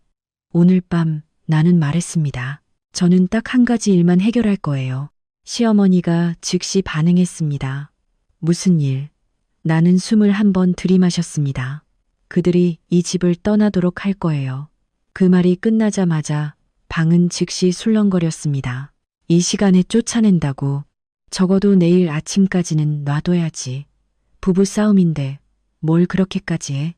오늘 밤 나는 말했습니다. 저는 딱 한 가지 일만 해결할 거예요. 시어머니가 즉시 반응했습니다. 무슨 일? 나는 숨을 한 번 들이마셨습니다. 그들이 이 집을 떠나도록 할 거예요. 그 말이 끝나자마자 방은 즉시 술렁거렸습니다. 이 시간에 쫓아낸다고. 적어도 내일 아침까지는 놔둬야지. 부부 싸움인데 뭘 그렇게까지 해?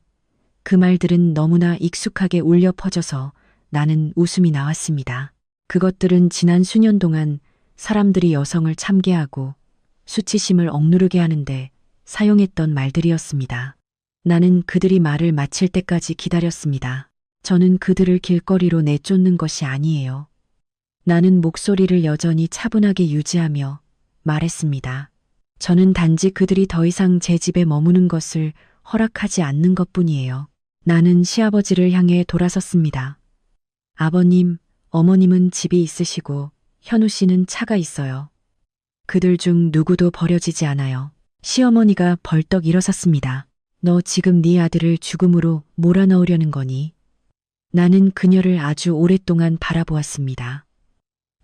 그 말들은 너무나 익숙하게 울려 퍼져서 나는 웃음이 나왔습니다. 그것들은 지난 수년 동안 사람들이 여성을 참게하고 수치심을 억누르게 하는데 사용했던 말들이었습니다. 나는 그들이 말을 마칠 때까지 기다렸습니다. 저는 그들을 길거리로 내쫓는 것이 아니에요. 나는 목소리를 여전히 차분하게 유지하며 말했습니다. 저는 단지 그들이 더 이상 제 집에 머무는 것을 허락하지 않는 것뿐이에요. 나는 시아버지를 향해 돌아섰습니다. 아버님, 어머님은 집이 있으시고 현우 씨는 차가 있어요. 그들 중 누구도 버려지지 않아요. 시어머니가 벌떡 일어섰습니다. 너 지금 네 아들을 죽음으로 몰아넣으려는 거니? 나는 그녀를 아주 오랫동안 바라보았습니다.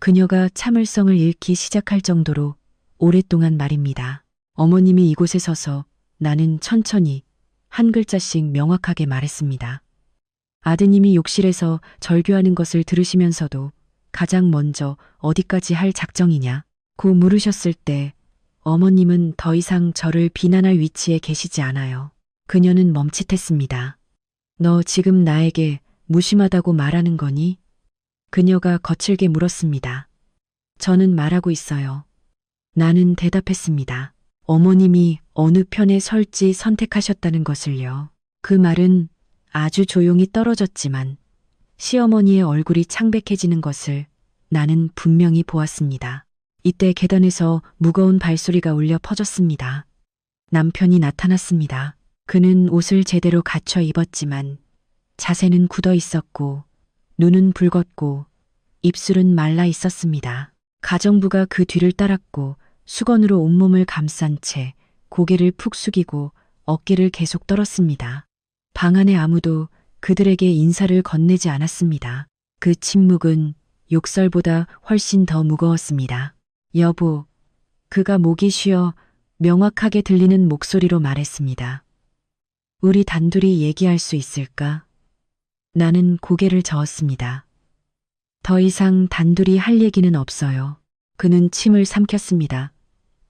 그녀가 참을성을 잃기 시작할 정도로 오랫동안 말입니다. 어머님이 이곳에 서서 나는 천천히 한 글자씩 명확하게 말했습니다. 아드님이 욕실에서 절규하는 것을 들으시면서도 가장 먼저 어디까지 할 작정이냐? 고 물으셨을 때 어머님은 더 이상 저를 비난할 위치에 계시지 않아요. 그녀는 멈칫했습니다. 너 지금 나에게 무심하다고 말하는 거니? 그녀가 거칠게 물었습니다. 저는 말하고 있어요. 나는 대답했습니다. 어머님이 어느 편에 설지 선택하셨다는 것을요. 그 말은 아주 조용히 떨어졌지만 시어머니의 얼굴이 창백해지는 것을 나는 분명히 보았습니다. 이때 계단에서 무거운 발소리가 울려 퍼졌습니다. 남편이 나타났습니다. 그는 옷을 제대로 갖춰 입었지만 자세는 굳어 있었고 눈은 붉었고 입술은 말라 있었습니다. 가정부가 그 뒤를 따랐고 수건으로 온몸을 감싼 채 고개를 푹 숙이고 어깨를 계속 떨었습니다. 방 안에 아무도 그들에게 인사를 건네지 않았습니다. 그 침묵은 욕설보다 훨씬 더 무거웠습니다. 여보, 그가 목이 쉬어 명확하게 들리는 목소리로 말했습니다. 우리 단둘이 얘기할 수 있을까? 나는 고개를 저었습니다. 더 이상 단둘이 할 얘기는 없어요. 그는 침을 삼켰습니다.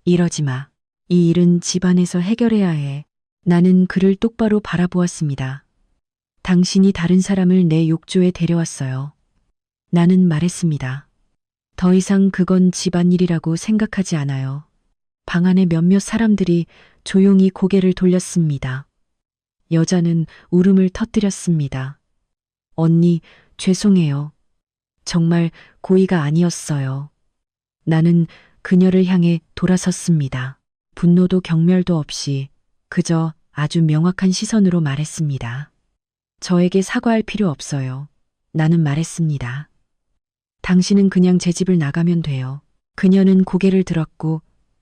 이러지 마. 이 일은 집안에서 해결해야 해. 나는 그를 똑바로 바라보았습니다. 당신이 다른 사람을 내 욕조에 데려왔어요. 나는 말했습니다. 더 이상 그건 집안일이라고 생각하지 않아요. 방 안에 몇몇 사람들이 조용히 고개를 돌렸습니다. 여자는 울음을 터뜨렸습니다. 언니, 죄송해요. 정말 고의가 아니었어요. 나는 그녀를 향해 돌아섰습니다. 분노도 경멸도 없이 그저 아주 명확한 시선으로 말했습니다. 저에게 사과할 필요 없어요. 나는 말했습니다. 당신은 그냥 제 집을 나가면 돼요. 그녀는 고개를 들었고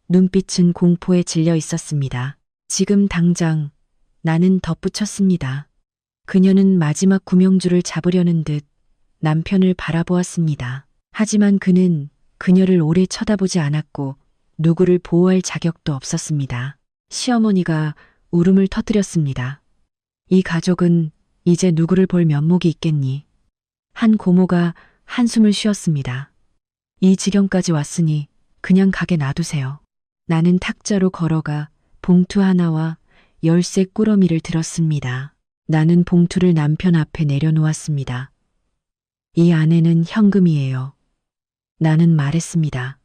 눈빛은 공포에 질려 있었습니다. 지금 당장. 나는 덧붙였습니다. 그녀는 마지막 구명줄을 잡으려는 듯 남편을 바라보았습니다. 하지만 그는 그녀를 오래 쳐다보지 않았고 누구를 보호할 자격도 없었습니다. 시어머니가 울음을 터뜨렸습니다. 이 가족은 이제 누구를 볼 면목이 있겠니? 한 고모가 한숨을 쉬었습니다. 이 지경까지 왔으니 그냥 가게 놔두세요. 나는 탁자로 걸어가 봉투 하나와 열쇠 꾸러미를 들었습니다. 나는 봉투를 남편 앞에 내려놓았습니다. 이 안에는 현금이에요. 나는 말했습니다.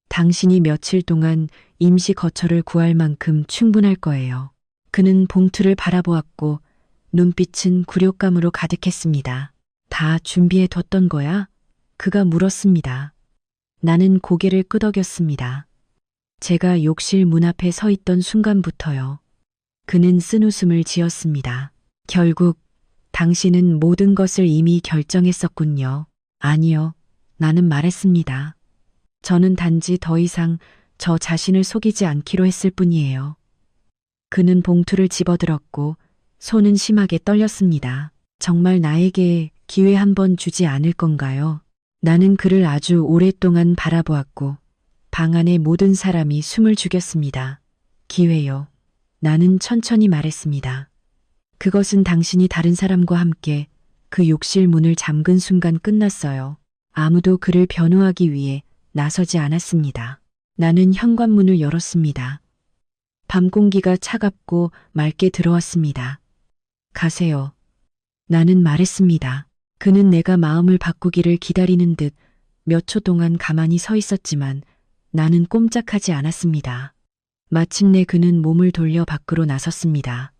당신이 며칠 동안 임시 거처를 구할 만큼 충분할 거예요. 그는 봉투를 바라보았고 눈빛은 굴욕감으로 가득했습니다. 다 준비해 뒀던 거야? 그가 물었습니다. 나는 고개를 끄덕였습니다. 제가 욕실 문 앞에 서 있던 순간부터요. 그는 쓴웃음을 지었습니다. 결국 당신은 모든 것을 이미 결정했었군요. 아니요. 나는 말했습니다. 저는 단지 더 이상 저 자신을 속이지 않기로 했을 뿐이에요. 그는 봉투를 집어들었고 손은 심하게 떨렸습니다. 정말 나에게 기회 한 번 주지 않을 건가요? 나는 그를 아주 오랫동안 바라보았고 방 안의 모든 사람이 숨을 죽였습니다. 기회요. 나는 천천히 말했습니다. 그것은 당신이 다른 사람과 함께 그 욕실 문을 잠근 순간 끝났어요. 아무도 그를 변호하기 위해 나서지 않았습니다. 나는 현관문을 열었습니다. 밤 공기가 차갑고 맑게 들어왔습니다. 가세요. 나는 말했습니다. 그는 내가 마음을 바꾸기를 기다리는 듯 몇 초 동안 가만히 서 있었지만 나는 꼼짝하지 않았습니다. 마침내 그는 몸을 돌려 밖으로 나섰습니다.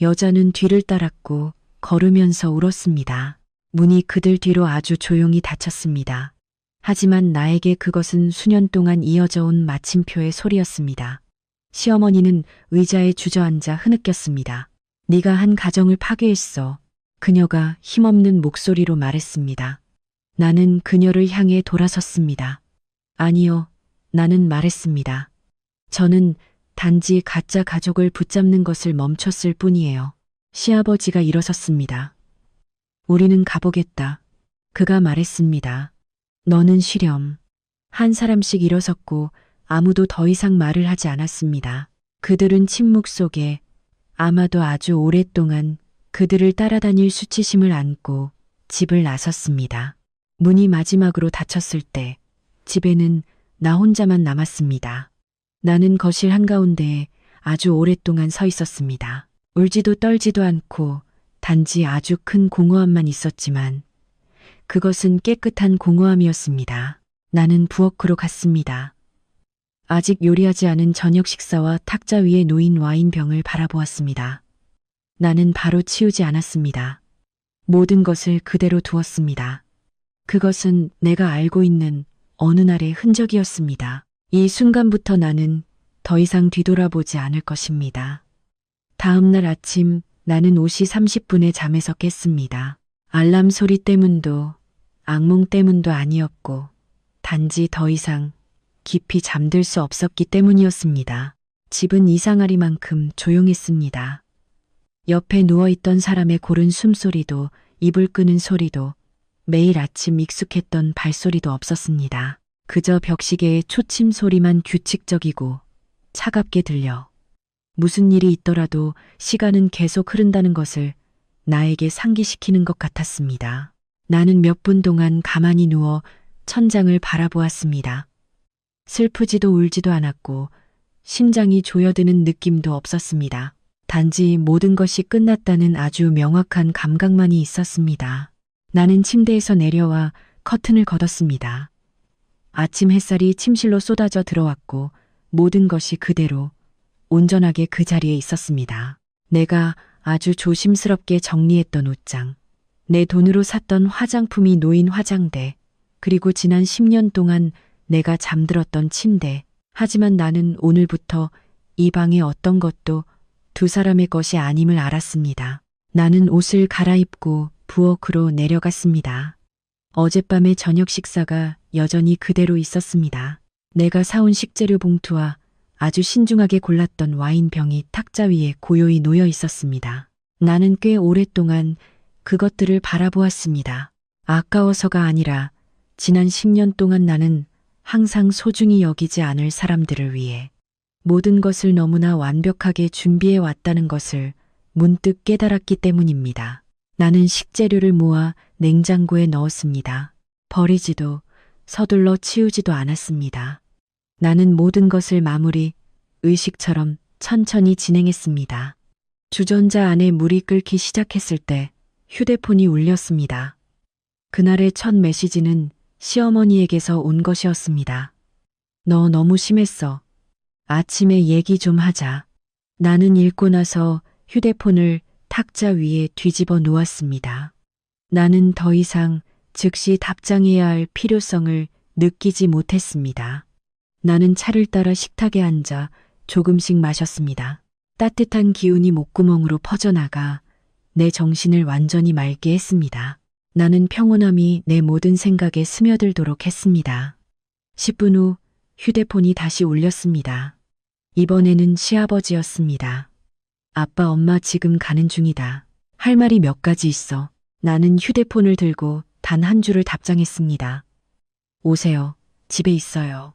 여자는 뒤를 따랐고 걸으면서 울었습니다. 문이 그들 뒤로 아주 조용히 닫혔습니다. 하지만 나에게 그것은 수년 동안 이어져 온 마침표의 소리였습니다. 시어머니는 의자에 주저앉아 흐느꼈습니다. 네가 한 가정을 파괴했어. 그녀가 힘없는 목소리로 말했습니다. 나는 그녀를 향해 돌아섰습니다. 아니요, 나는 말했습니다. 저는 단지 가짜 가족을 붙잡는 것을 멈췄을 뿐이에요. 시아버지가 일어섰습니다. 우리는 가보겠다. 그가 말했습니다. 너는 쉬렴. 한 사람씩 일어섰고 아무도 더 이상 말을 하지 않았습니다. 그들은 침묵 속에 아마도 아주 오랫동안 그들을 따라다닐 수치심을 안고 집을 나섰습니다. 문이 마지막으로 닫혔을 때 집에는 나 혼자만 남았습니다. 나는 거실 한가운데에 아주 오랫동안 서 있었습니다. 울지도 떨지도 않고 단지 아주 큰 공허함만 있었지만 그것은 깨끗한 공허함이었습니다. 나는 부엌으로 갔습니다. 아직 요리하지 않은 저녁 식사와 탁자 위에 놓인 와인병을 바라보았습니다. 나는 바로 치우지 않았습니다. 모든 것을 그대로 두었습니다. 그것은 내가 알고 있는 어느 날의 흔적이었습니다. 이 순간부터 나는 더 이상 뒤돌아보지 않을 것입니다. 다음 날 아침 나는 5시 30분에 잠에서 깼습니다. 알람 소리 때문도 악몽 때문도 아니었고 단지 더 이상 깊이 잠들 수 없었기 때문이었습니다. 집은 이상하리만큼 조용했습니다. 옆에 누워있던 사람의 고른 숨소리도 이불 끄는 소리도 매일 아침 익숙했던 발소리도 없었습니다. 그저 벽시계의 초침 소리만 규칙적이고 차갑게 들려 무슨 일이 있더라도 시간은 계속 흐른다는 것을 나에게 상기시키는 것 같았습니다. 나는 몇 분 동안 가만히 누워 천장을 바라보았습니다. 슬프지도 울지도 않았고 심장이 조여드는 느낌도 없었습니다. 단지 모든 것이 끝났다는 아주 명확한 감각만이 있었습니다. 나는 침대에서 내려와 커튼을 걷었습니다. 아침 햇살이 침실로 쏟아져 들어왔고 모든 것이 그대로 온전하게 그 자리에 있었습니다. 내가 아주 조심스럽게 정리했던 옷장, 내 돈으로 샀던 화장품이 놓인 화장대, 그리고 지난 10년 동안 내가 잠들었던 침대. 하지만 나는 오늘부터 이 방의 어떤 것도 두 사람의 것이 아님을 알았습니다. 나는 옷을 갈아입고 부엌으로 내려갔습니다. 어젯밤의 저녁 식사가 여전히 그대로 있었습니다. 내가 사온 식재료 봉투와 아주 신중하게 골랐던 와인병이 탁자 위에 고요히 놓여 있었습니다. 나는 꽤 오랫동안 그것들을 바라보았습니다. 아까워서가 아니라 지난 10년 동안 나는 항상 소중히 여기지 않을 사람들을 위해 모든 것을 너무나 완벽하게 준비해 왔다는 것을 문득 깨달았기 때문입니다. 나는 식재료를 모아 냉장고에 넣었습니다. 버리지도 서둘러 치우지도 않았습니다. 나는 모든 것을 마무리, 의식처럼 천천히 진행했습니다. 주전자 안에 물이 끓기 시작했을 때 휴대폰이 울렸습니다. 그날의 첫 메시지는 시어머니에게서 온 것이었습니다. 너 너무 심했어. 아침에 얘기 좀 하자. 나는 읽고 나서 휴대폰을 탁자 위에 뒤집어 놓았습니다. 나는 더 이상 즉시 답장해야 할 필요성을 느끼지 못했습니다. 나는 차를 따라 식탁에 앉아 조금씩 마셨습니다. 따뜻한 기운이 목구멍으로 퍼져나가 내 정신을 완전히 맑게 했습니다. 나는 평온함이 내 모든 생각에 스며들도록 했습니다. 10분 후 휴대폰이 다시 울렸습니다. 이번에는 시아버지였습니다. 아빠, 엄마 지금 가는 중이다. 할 말이 몇 가지 있어. 나는 휴대폰을 들고 단 한 줄을 답장했습니다. 오세요. 집에 있어요.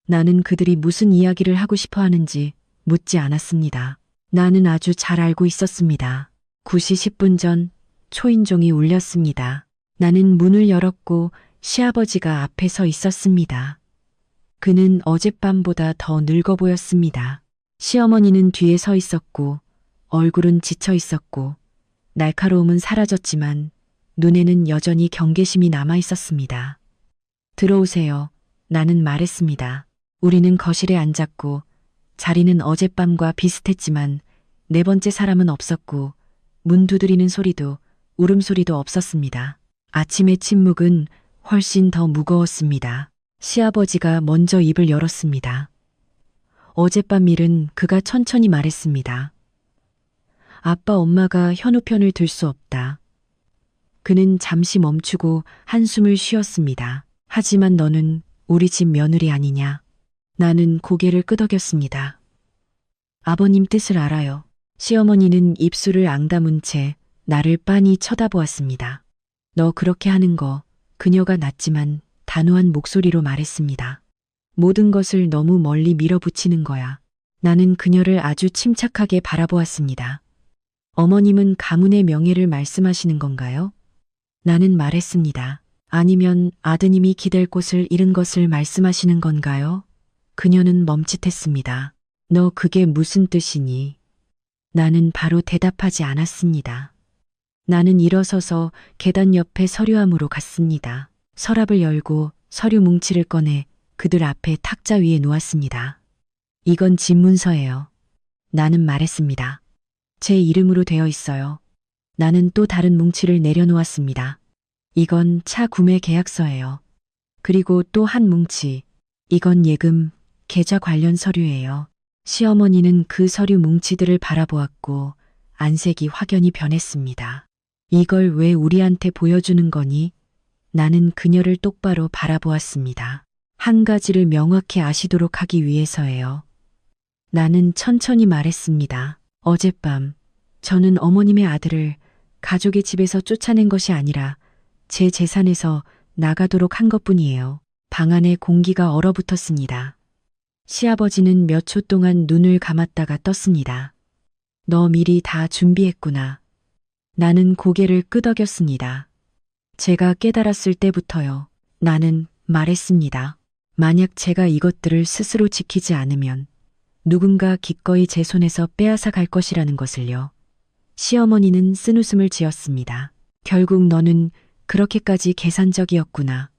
나는 그들이 무슨 이야기를 하고 싶어 하는지 묻지 않았습니다. 나는 아주 잘 알고 있었습니다. 9시 10분 전 초인종이 울렸습니다. 나는 문을 열었고 시아버지가 앞에 서 있었습니다. 그는 어젯밤보다 더 늙어 보였습니다. 시어머니는 뒤에 서 있었고 얼굴은 지쳐 있었고 날카로움은 사라졌지만 눈에는 여전히 경계심이 남아 있었습니다. 들어오세요. 나는 말했습니다. 우리는 거실에 앉았고 자리는 어젯밤과 비슷했지만 네 번째 사람은 없었고 문 두드리는 소리도 울음소리도 없었습니다. 아침의 침묵은 훨씬 더 무거웠습니다. 시아버지가 먼저 입을 열었습니다. 어젯밤 일은 그가 천천히 말했습니다. 아빠 엄마가 현우 편을 들 수 없다. 그는 잠시 멈추고 한숨을 쉬었습니다. 하지만 너는 우리 집 며느리 아니냐? 나는 고개를 끄덕였습니다. 아버님 뜻을 알아요. 시어머니는 입술을 앙다문 채 나를 빤히 쳐다보았습니다. 너 그렇게 하는 거 그녀가 낮지만 단호한 목소리로 말했습니다. 모든 것을 너무 멀리 밀어붙이는 거야. 나는 그녀를 아주 침착하게 바라보았습니다. 어머님은 가문의 명예를 말씀하시는 건가요? 나는 말했습니다. 아니면 아드님이 기댈 곳을 잃은 것을 말씀하시는 건가요? 그녀는 멈칫했습니다. 너 그게 무슨 뜻이니? 나는 바로 대답하지 않았습니다. 나는 일어서서 계단 옆에 서류함으로 갔습니다. 서랍을 열고 서류 뭉치를 꺼내 그들 앞에 탁자 위에 놓았습니다. 이건 집 문서예요. 나는 말했습니다. 제 이름으로 되어 있어요. 나는 또 다른 뭉치를 내려놓았습니다. 이건 차 구매 계약서예요. 그리고 또 한 뭉치. 이건 예금, 계좌 관련 서류예요. 시어머니는 그 서류 뭉치들을 바라보았고 안색이 확연히 변했습니다. 이걸 왜 우리한테 보여주는 거니? 나는 그녀를 똑바로 바라보았습니다. 한 가지를 명확히 아시도록 하기 위해서예요. 나는 천천히 말했습니다. 어젯밤 저는 어머님의 아들을 가족의 집에서 쫓아낸 것이 아니라 제 재산에서 나가도록 한 것뿐이에요. 방 안에 공기가 얼어붙었습니다. 시아버지는 몇 초 동안 눈을 감았다가 떴습니다. 너 미리 다 준비했구나. 나는 고개를 끄덕였습니다. 제가 깨달았을 때부터요. 나는 말했습니다. 만약 제가 이것들을 스스로 지키지 않으면 누군가 기꺼이 제 손에서 빼앗아 갈 것이라는 것을요. 시어머니는 쓴웃음을 지었습니다. 결국 너는 그렇게까지 계산적이었구나.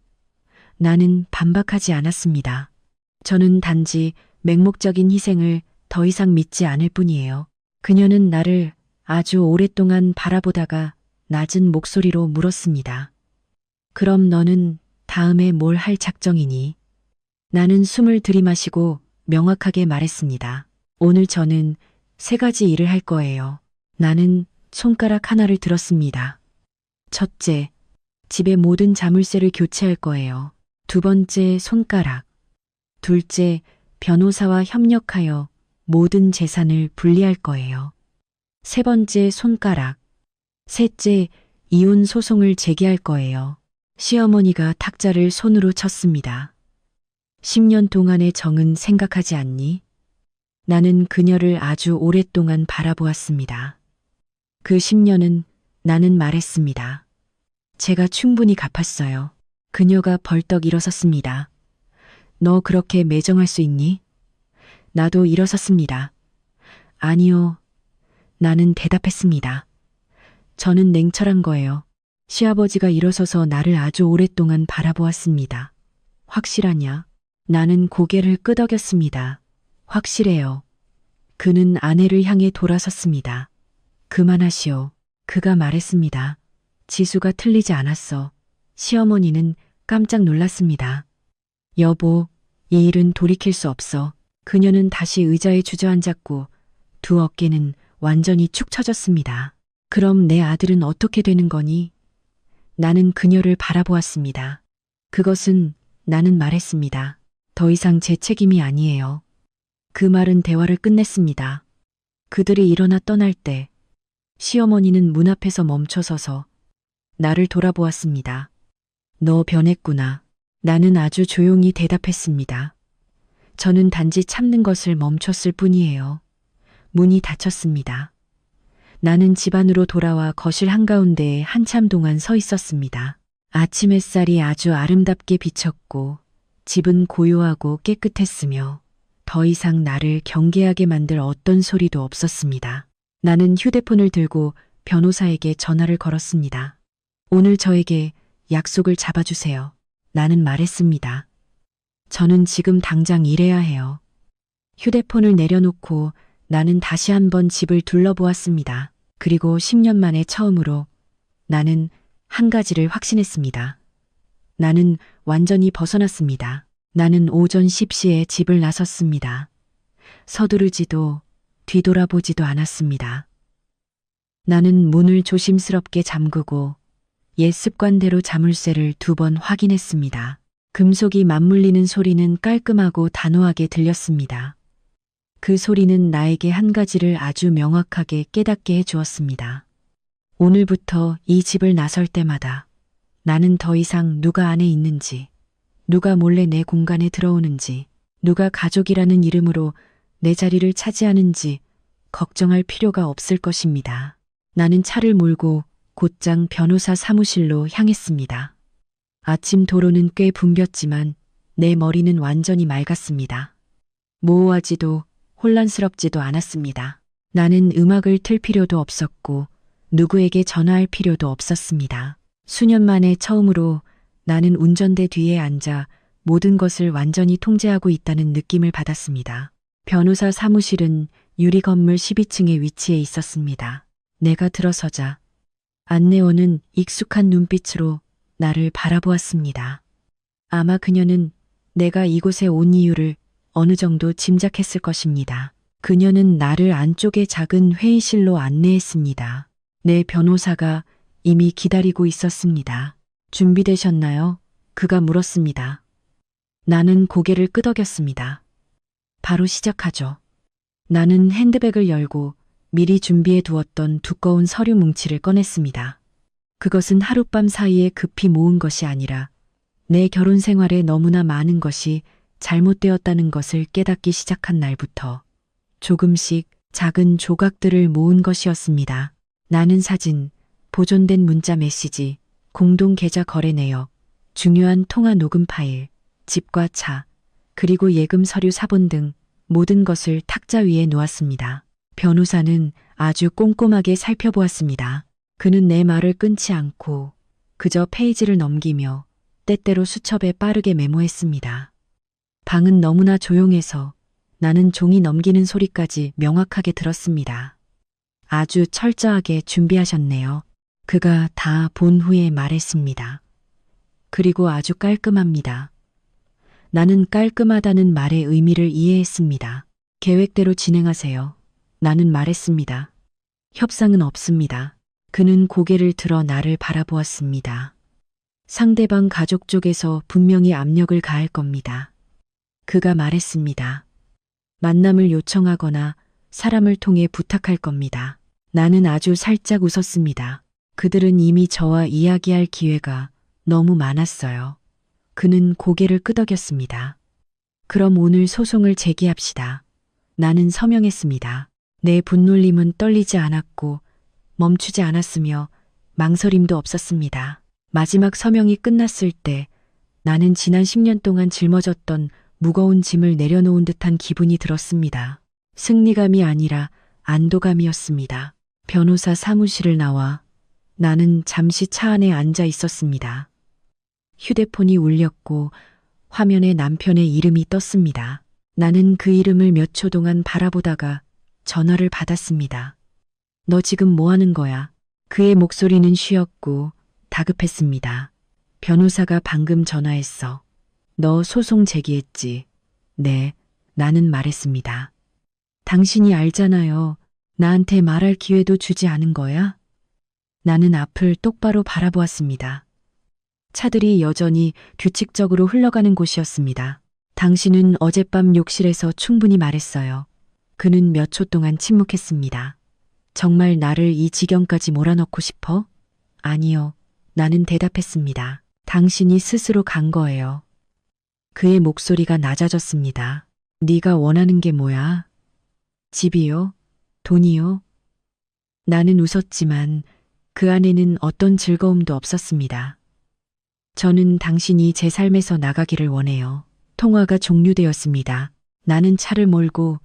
나는 반박하지 않았습니다. 저는 단지 맹목적인 희생을 더 이상 믿지 않을 뿐이에요. 그녀는 나를 아주 오랫동안 바라보다가 낮은 목소리로 물었습니다. 그럼 너는 다음에 뭘 할 작정이니? 나는 숨을 들이마시고 명확하게 말했습니다. 오늘 저는 3가지 일을 할 거예요. 나는 손가락 하나를 들었습니다. 첫째, 집의 모든 자물쇠를 교체할 거예요. 두 번째, 손가락. 둘째, 변호사와 협력하여 모든 재산을 분리할 거예요. 세 번째, 손가락. 셋째, 이혼 소송을 제기할 거예요. 시어머니가 탁자를 손으로 쳤습니다. 10년 동안의 정은 생각하지 않니? 나는 그녀를 아주 오랫동안 바라보았습니다. 그 10년은 나는 말했습니다. 제가 충분히 갚았어요. 그녀가 벌떡 일어섰습니다. 너 그렇게 매정할 수 있니? 나도 일어섰습니다. 아니요. 나는 대답했습니다. 저는 냉철한 거예요. 시아버지가 일어서서 나를 아주 오랫동안 바라보았습니다. 확실하냐? 나는 고개를 끄덕였습니다. 확실해요. 그는 아내를 향해 돌아섰습니다. 그만하시오. 그가 말했습니다. 지수가 틀리지 않았어. 시어머니는 깜짝 놀랐습니다. 여보, 이 일은 돌이킬 수 없어. 그녀는 다시 의자에 주저앉았고 두 어깨는 완전히 축 처졌습니다. 그럼 내 아들은 어떻게 되는 거니? 나는 그녀를 바라보았습니다. 그것은 나는 말했습니다. 더 이상 제 책임이 아니에요. 그 말은 대화를 끝냈습니다. 그들이 일어나 떠날 때 시어머니는 문 앞에서 멈춰서서 나를 돌아보았습니다. 너 변했구나. 나는 아주 조용히 대답했습니다. 저는 단지 참는 것을 멈췄을 뿐이에요. 문이 닫혔습니다. 나는 집 안으로 돌아와 거실 한가운데에 한참 동안 서 있었습니다. 아침 햇살이 아주 아름답게 비쳤고 집은 고요하고 깨끗했으며 더 이상 나를 경계하게 만들 어떤 소리도 없었습니다. 나는 휴대폰을 들고 변호사에게 전화를 걸었습니다. 오늘 저에게 약속을 잡아주세요. 나는 말했습니다. 저는 지금 당장 일해야 해요. 휴대폰을 내려놓고 나는 다시 한번 집을 둘러보았습니다. 그리고 10년 만에 처음으로 나는 한 가지를 확신했습니다. 나는 완전히 벗어났습니다. 나는 오전 10시에 집을 나섰습니다. 서두르지도 뒤돌아보지도 않았습니다. 나는 문을 조심스럽게 잠그고 옛 습관대로 자물쇠를 2번 확인했습니다. 금속이 맞물리는 소리는 깔끔하고 단호하게 들렸습니다. 그 소리는 나에게 한 가지를 아주 명확하게 깨닫게 해주었습니다. 오늘부터 이 집을 나설 때마다 나는 더 이상 누가 안에 있는지, 누가 몰래 내 공간에 들어오는지, 누가 가족이라는 이름으로 내 자리를 차지하는지 걱정할 필요가 없을 것입니다. 나는 차를 몰고 곧장 변호사 사무실로 향했습니다. 아침 도로는 꽤 붐볐지만 내 머리는 완전히 맑았습니다. 모호하지도 혼란스럽지도 않았습니다. 나는 음악을 틀 필요도 없었고 누구에게 전화할 필요도 없었습니다. 수년 만에 처음으로 나는 운전대 뒤에 앉아 모든 것을 완전히 통제하고 있다는 느낌을 받았습니다. 변호사 사무실은 유리 건물 12층에 위치해 있었습니다. 내가 들어서자 안내원은 익숙한 눈빛으로 나를 바라보았습니다. 아마 그녀는 내가 이곳에 온 이유를 어느 정도 짐작했을 것입니다. 그녀는 나를 안쪽의 작은 회의실로 안내했습니다. 내 변호사가 이미 기다리고 있었습니다. 준비되셨나요? 그가 물었습니다. 나는 고개를 끄덕였습니다. 바로 시작하죠. 나는 핸드백을 열고 미리 준비해 두었던 두꺼운 서류 뭉치를 꺼냈습니다. 그것은 하룻밤 사이에 급히 모은 것이 아니라 내 결혼 생활에 너무나 많은 것이 잘못되었다는 것을 깨닫기 시작한 날부터 조금씩 작은 조각들을 모은 것이었습니다. 나는 사진, 보존된 문자 메시지, 공동 계좌 거래 내역, 중요한 통화 녹음 파일, 집과 차, 그리고 예금 서류 사본 등 모든 것을 탁자 위에 놓았습니다. 변호사는 아주 꼼꼼하게 살펴보았습니다. 그는 내 말을 끊지 않고 그저 페이지를 넘기며 때때로 수첩에 빠르게 메모했습니다. 방은 너무나 조용해서 나는 종이 넘기는 소리까지 명확하게 들었습니다. 아주 철저하게 준비하셨네요. 그가 다 본 후에 말했습니다. 그리고 아주 깔끔합니다. 나는 깔끔하다는 말의 의미를 이해했습니다. 계획대로 진행하세요. 나는 말했습니다. 협상은 없습니다. 그는 고개를 들어 나를 바라보았습니다. 상대방 가족 쪽에서 분명히 압력을 가할 겁니다. 그가 말했습니다. 만남을 요청하거나 사람을 통해 부탁할 겁니다. 나는 아주 살짝 웃었습니다. 그들은 이미 저와 이야기할 기회가 너무 많았어요. 그는 고개를 끄덕였습니다. 그럼 오늘 소송을 제기합시다. 나는 서명했습니다. 내 분놀림은 떨리지 않았고 멈추지 않았으며 망설임도 없었습니다. 마지막 서명이 끝났을 때 나는 지난 10년 동안 짊어졌던 무거운 짐을 내려놓은 듯한 기분이 들었습니다. 승리감이 아니라 안도감이었습니다. 변호사 사무실을 나와 나는 잠시 차 안에 앉아 있었습니다. 휴대폰이 울렸고 화면에 남편의 이름이 떴습니다. 나는 그 이름을 몇 초 동안 바라보다가 전화를 받았습니다. 너 지금 뭐 하는 거야? 그의 목소리는 쉬었고 다급했습니다. 변호사가 방금 전화했어. 너 소송 제기했지? 네, 나는 말했습니다. 당신이 알잖아요. 나한테 말할 기회도 주지 않은 거야? 나는 앞을 똑바로 바라보았습니다. 차들이 여전히 규칙적으로 흘러가는 곳이었습니다. 당신은 어젯밤 욕실에서 충분히 말했어요. 그는 몇 초 동안 침묵했습니다. 정말 나를 이 지경까지 몰아넣고 싶어? 아니요. 나는 대답했습니다. 당신이 스스로 간 거예요. 그의 목소리가 낮아졌습니다. 네가 원하는 게 뭐야? 집이요? 돈이요? 나는 웃었지만 그 안에는 어떤 즐거움도 없었습니다. 저는 당신이 제 삶에서 나가기를 원해요. 통화가 종료되었습니다. 나는 차를 몰고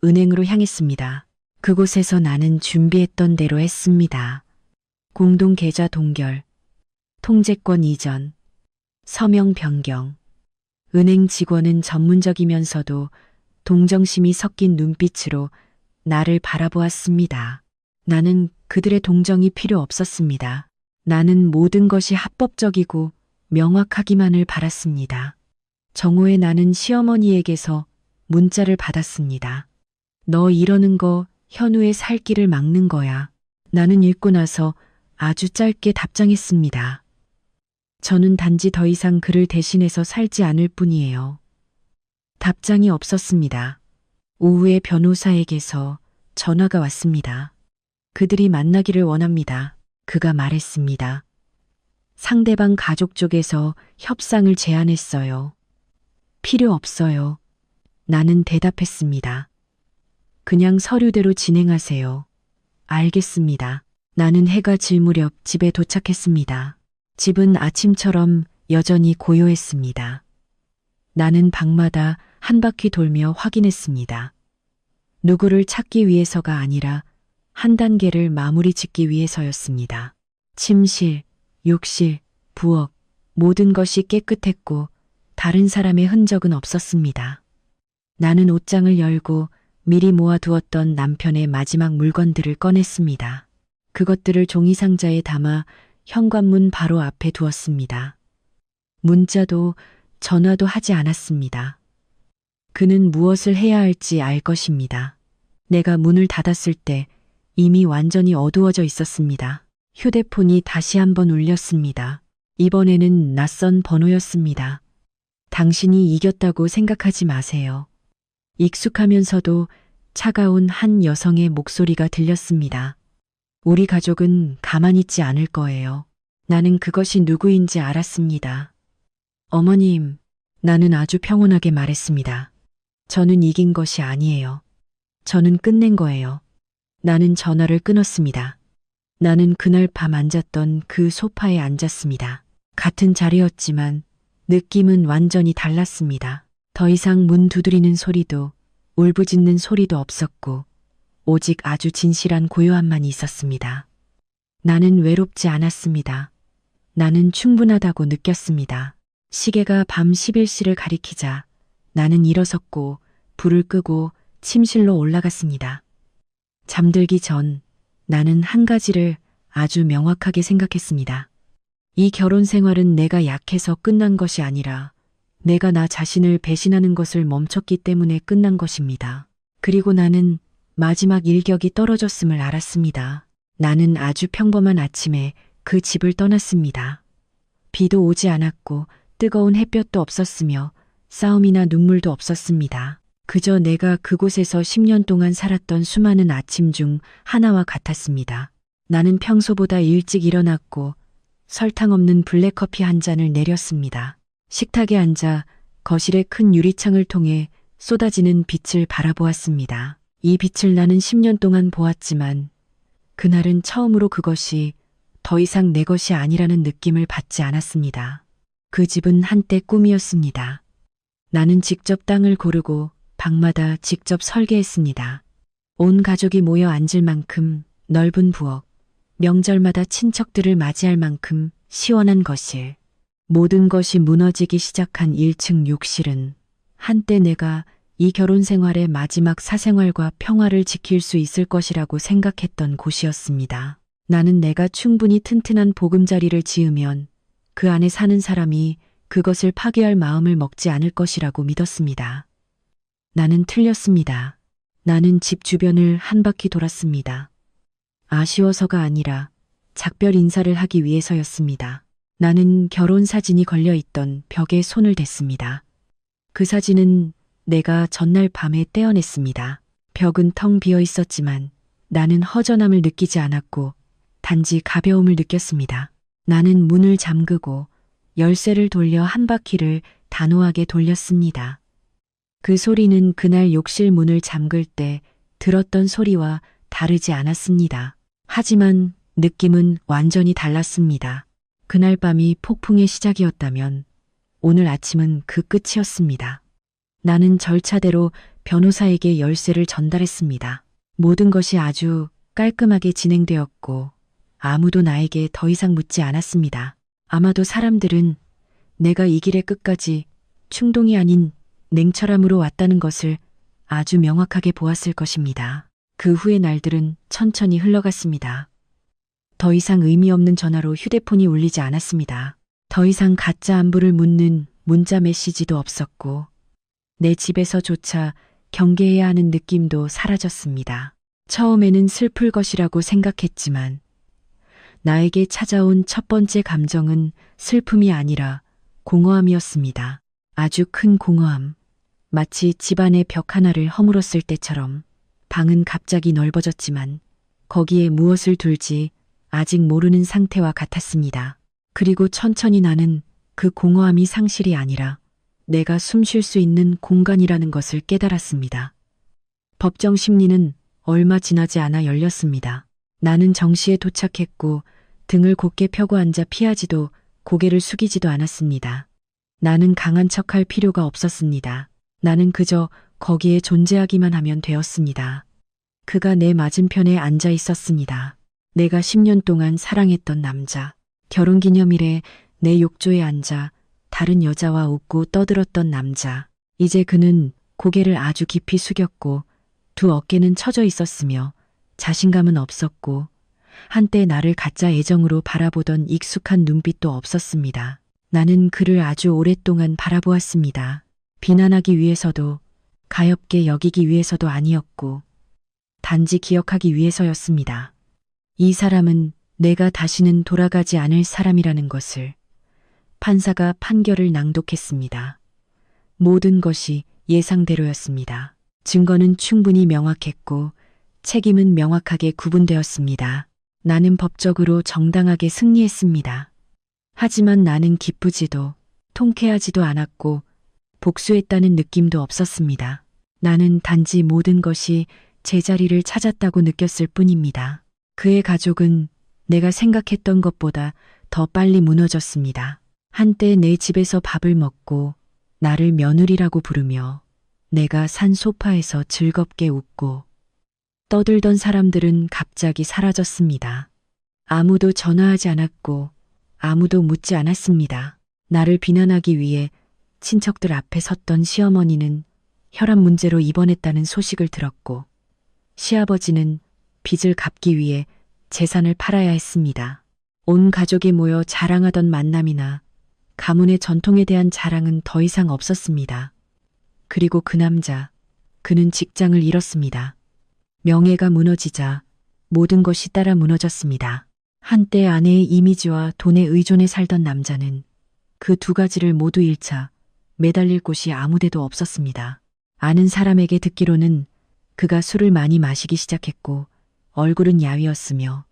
은행으로 향했습니다. 그곳에서 나는 준비했던 대로 했습니다. 공동 계좌 동결, 통제권 이전, 서명 변경. 은행 직원은 전문적이면서도 동정심이 섞인 눈빛으로 나를 바라보았습니다. 나는 그들의 동정이 필요 없었습니다. 나는 모든 것이 합법적이고 명확하기만을 바랐습니다. 정오에 나는 시어머니에게서 문자를 받았습니다. 너 이러는 거 현우의 살 길을 막는 거야. 나는 읽고 나서 아주 짧게 답장했습니다. 저는 단지 더 이상 그를 대신해서 살지 않을 뿐이에요. 답장이 없었습니다. 오후에 변호사에게서 전화가 왔습니다. 그들이 만나기를 원합니다. 그가 말했습니다. 상대방 가족 쪽에서 협상을 제안했어요. 필요 없어요. 나는 대답했습니다. 그냥 서류대로 진행하세요. 알겠습니다. 나는 해가 질 무렵 집에 도착했습니다. 집은 아침처럼 여전히 고요했습니다. 나는 방마다 한 바퀴 돌며 확인했습니다. 누구를 찾기 위해서가 아니라 한 단계를 마무리 짓기 위해서였습니다. 침실, 욕실, 부엌, 모든 것이 깨끗했고 다른 사람의 흔적은 없었습니다. 나는 옷장을 열고 미리 모아두었던 남편의 마지막 물건들을 꺼냈습니다. 그것들을 종이상자에 담아 현관문 바로 앞에 두었습니다. 문자도 전화도 하지 않았습니다. 그는 무엇을 해야 할지 알 것입니다. 내가 문을 닫았을 때 이미 완전히 어두워져 있었습니다. 휴대폰이 다시 한번 울렸습니다. 이번에는 낯선 번호였습니다. 당신이 이겼다고 생각하지 마세요. 익숙하면서도 차가운 한 여성의 목소리가 들렸습니다. 우리 가족은 가만히 있지 않을 거예요. 나는 그것이 누구인지 알았습니다. 어머님, 나는 아주 평온하게 말했습니다. 저는 이긴 것이 아니에요. 저는 끝낸 거예요. 나는 전화를 끊었습니다. 나는 그날 밤 앉았던 그 소파에 앉았습니다. 같은 자리였지만 느낌은 완전히 달랐습니다. 더 이상 문 두드리는 소리도 울부짖는 소리도 없었고 오직 아주 진실한 고요함만 있었습니다. 나는 외롭지 않았습니다. 나는 충분하다고 느꼈습니다. 시계가 밤 11시를 가리키자 나는 일어섰고 불을 끄고 침실로 올라갔습니다. 잠들기 전 나는 한 가지를 아주 명확하게 생각했습니다. 이 결혼 생활은 내가 약해서 끝난 것이 아니라 내가 나 자신을 배신하는 것을 멈췄기 때문에 끝난 것입니다. 그리고 나는 마지막 일격이 떨어졌음을 알았습니다. 나는 아주 평범한 아침에 그 집을 떠났습니다. 비도 오지 않았고 뜨거운 햇볕도 없었으며 싸움이나 눈물도 없었습니다. 그저 내가 그곳에서 10년 동안 살았던 수많은 아침 중 하나와 같았습니다. 나는 평소보다 일찍 일어났고 설탕 없는 블랙커피 한 잔을 내렸습니다. 식탁에 앉아 거실의 큰 유리창을 통해 쏟아지는 빛을 바라보았습니다. 이 빛을 나는 10년 동안 보았지만 그날은 처음으로 그것이 더 이상 내 것이 아니라는 느낌을 받지 않았습니다. 그 집은 한때 꿈이었습니다. 나는 직접 땅을 고르고 방마다 직접 설계했습니다. 온 가족이 모여 앉을 만큼 넓은 부엌, 명절마다 친척들을 맞이할 만큼 시원한 거실, 모든 것이 무너지기 시작한 1층 욕실은 한때 내가 이 결혼 생활의 마지막 사생활과 평화를 지킬 수 있을 것이라고 생각했던 곳이었습니다. 나는 내가 충분히 튼튼한 보금자리를 지으면 그 안에 사는 사람이 그것을 파괴할 마음을 먹지 않을 것이라고 믿었습니다. 나는 틀렸습니다. 나는 집 주변을 한 바퀴 돌았습니다. 아쉬워서가 아니라 작별 인사를 하기 위해서였습니다. 나는 결혼 사진이 걸려 있던 벽에 손을 댔습니다. 그 사진은 내가 전날 밤에 떼어냈습니다. 벽은 텅 비어 있었지만 나는 허전함을 느끼지 않았고 단지 가벼움을 느꼈습니다. 나는 문을 잠그고 열쇠를 돌려 한 바퀴를 단호하게 돌렸습니다. 그 소리는 그날 욕실 문을 잠글 때 들었던 소리와 다르지 않았습니다. 하지만 느낌은 완전히 달랐습니다. 그날 밤이 폭풍의 시작이었다면 오늘 아침은 그 끝이었습니다. 나는 절차대로 변호사에게 열쇠를 전달했습니다. 모든 것이 아주 깔끔하게 진행되었고 아무도 나에게 더 이상 묻지 않았습니다. 아마도 사람들은 내가 이 길의 끝까지 충동이 아닌 냉철함으로 왔다는 것을 아주 명확하게 보았을 것입니다. 그 후의 날들은 천천히 흘러갔습니다. 더 이상 의미 없는 전화로 휴대폰이 울리지 않았습니다. 더 이상 가짜 안부를 묻는 문자 메시지도 없었고 내 집에서조차 경계해야 하는 느낌도 사라졌습니다. 처음에는 슬플 것이라고 생각했지만 나에게 찾아온 첫 번째 감정은 슬픔이 아니라 공허함이었습니다. 아주 큰 공허함. 마치 집안의 벽 하나를 허물었을 때처럼 방은 갑자기 넓어졌지만 거기에 무엇을 둘지 아직 모르는 상태와 같았습니다. 그리고 천천히 나는 그 공허함이 상실이 아니라 내가 숨 쉴 수 있는 공간이라는 것을 깨달았습니다. 법정 심리는 얼마 지나지 않아 열렸습니다. 나는 정시에 도착했고 등을 곧게 펴고 앉아 피하지도 고개를 숙이지도 않았습니다. 나는 강한 척할 필요가 없었습니다. 나는 그저 거기에 존재하기만 하면 되었습니다. 그가 내 맞은편에 앉아 있었습니다. 내가 10년 동안 사랑했던 남자. 결혼기념일에 내 욕조에 앉아 다른 여자와 웃고 떠들었던 남자. 이제 그는 고개를 아주 깊이 숙였고 두 어깨는 처져 있었으며 자신감은 없었고 한때 나를 가짜 애정으로 바라보던 익숙한 눈빛도 없었습니다. 나는 그를 아주 오랫동안 바라보았습니다. 비난하기 위해서도 가엾게 여기기 위해서도 아니었고 단지 기억하기 위해서였습니다. 이 사람은 내가 다시는 돌아가지 않을 사람이라는 것을. 판사가 판결을 낭독했습니다. 모든 것이 예상대로였습니다. 증거는 충분히 명확했고 책임은 명확하게 구분되었습니다. 나는 법적으로 정당하게 승리했습니다. 하지만 나는 기쁘지도 통쾌하지도 않았고 복수했다는 느낌도 없었습니다. 나는 단지 모든 것이 제자리를 찾았다고 느꼈을 뿐입니다. 그의 가족은 내가 생각했던 것보다 더 빨리 무너졌습니다. 한때 내 집에서 밥을 먹고 나를 며느리라고 부르며 내가 산 소파에서 즐겁게 웃고 떠들던 사람들은 갑자기 사라졌습니다. 아무도 전화하지 않았고 아무도 묻지 않았습니다. 나를 비난하기 위해 친척들 앞에 섰던 시어머니는 혈압 문제로 입원했다는 소식을 들었고 시아버지는 빚을 갚기 위해 재산을 팔아야 했습니다. 온 가족이 모여 자랑하던 만남이나 가문의 전통에 대한 자랑은 더 이상 없었습니다. 그리고 그 남자, 그는 직장을 잃었습니다. 명예가 무너지자 모든 것이 따라 무너졌습니다. 한때 아내의 이미지와 돈에 의존해 살던 남자는 그 두 가지를 모두 잃자 매달릴 곳이 아무데도 없었습니다. 아는 사람에게 듣기로는 그가 술을 많이 마시기 시작했고 얼굴은 야위었으며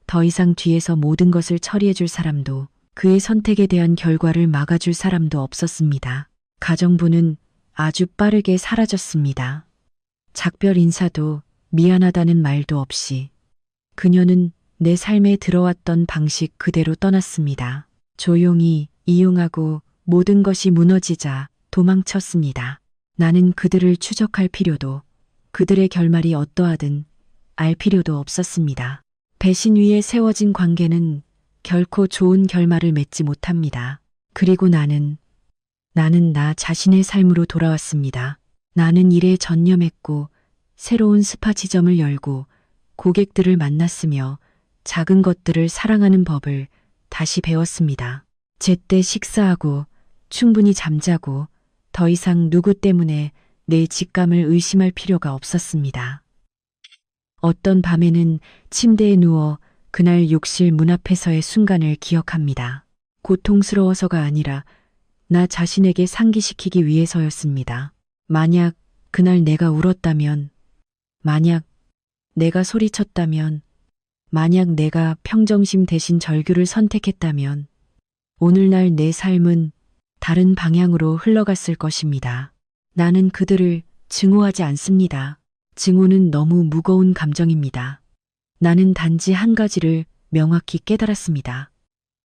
더 이상 뒤에서 모든 것을 처리해 줄 사람도 그의 선택에 대한 결과를 막아줄 사람도 없었습니다. 가정부는 아주 빠르게 사라졌습니다. 작별 인사도 미안하다는 말도 없이 그녀는 내 삶에 들어왔던 방식 그대로 떠났습니다. 조용히 이용하고 모든 것이 무너지자 도망쳤습니다. 나는 그들을 추적할 필요도 그들의 결말이 어떠하든 알 필요도 없었습니다. 배신 위에 세워진 관계는 결코 좋은 결말을 맺지 못합니다. 그리고 나는 나 자신의 삶으로 돌아왔습니다. 나는 일에 전념했고 새로운 스파 지점을 열고 고객들을 만났으며 작은 것들을 사랑하는 법을 다시 배웠습니다. 제때 식사하고 충분히 잠자고 더 이상 누구 때문에 내 직감을 의심할 필요가 없었습니다. 어떤 밤에는 침대에 누워 그날 욕실 문 앞에서의 순간을 기억합니다. 고통스러워서가 아니라 나 자신에게 상기시키기 위해서였습니다. 만약 그날 내가 울었다면, 만약 내가 소리쳤다면, 만약 내가 평정심 대신 절규를 선택했다면, 오늘날 내 삶은 다른 방향으로 흘러갔을 것입니다. 나는 그들을 증오하지 않습니다. 증오는 너무 무거운 감정입니다. 나는 단지 한 가지를 명확히 깨달았습니다.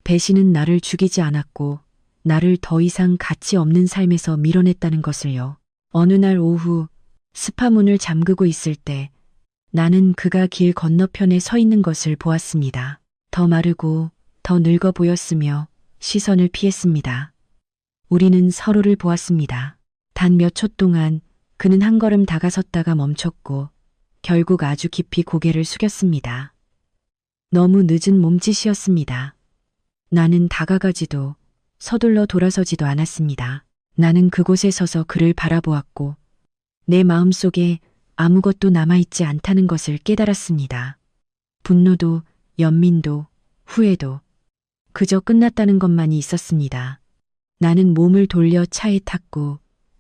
배신은 나를 죽이지 않았고 나를 더 이상 가치 없는 삶에서 밀어냈다는 것을요. 어느 날 오후 스파 문을 잠그고 있을 때 나는 그가 길 건너편에 서 있는 것을 보았습니다. 더 마르고 더 늙어 보였으며 시선을 피했습니다. 우리는 서로를 보았습니다. 단 몇 초 동안 그는 한 걸음 다가섰다가 멈췄고 결국 아주 깊이 고개를 숙였습니다. 너무 늦은 몸짓이었습니다. 나는 다가가지도 서둘러 돌아서지도 않았습니다. 나는 그곳에 서서 그를 바라보았고 내 마음속에 아무것도 남아있지 않다는 것을 깨달았습니다. 분노도, 연민도, 후회도 그저 끝났다는 것만이 있었습니다. 나는 몸을 돌려 차에 탔고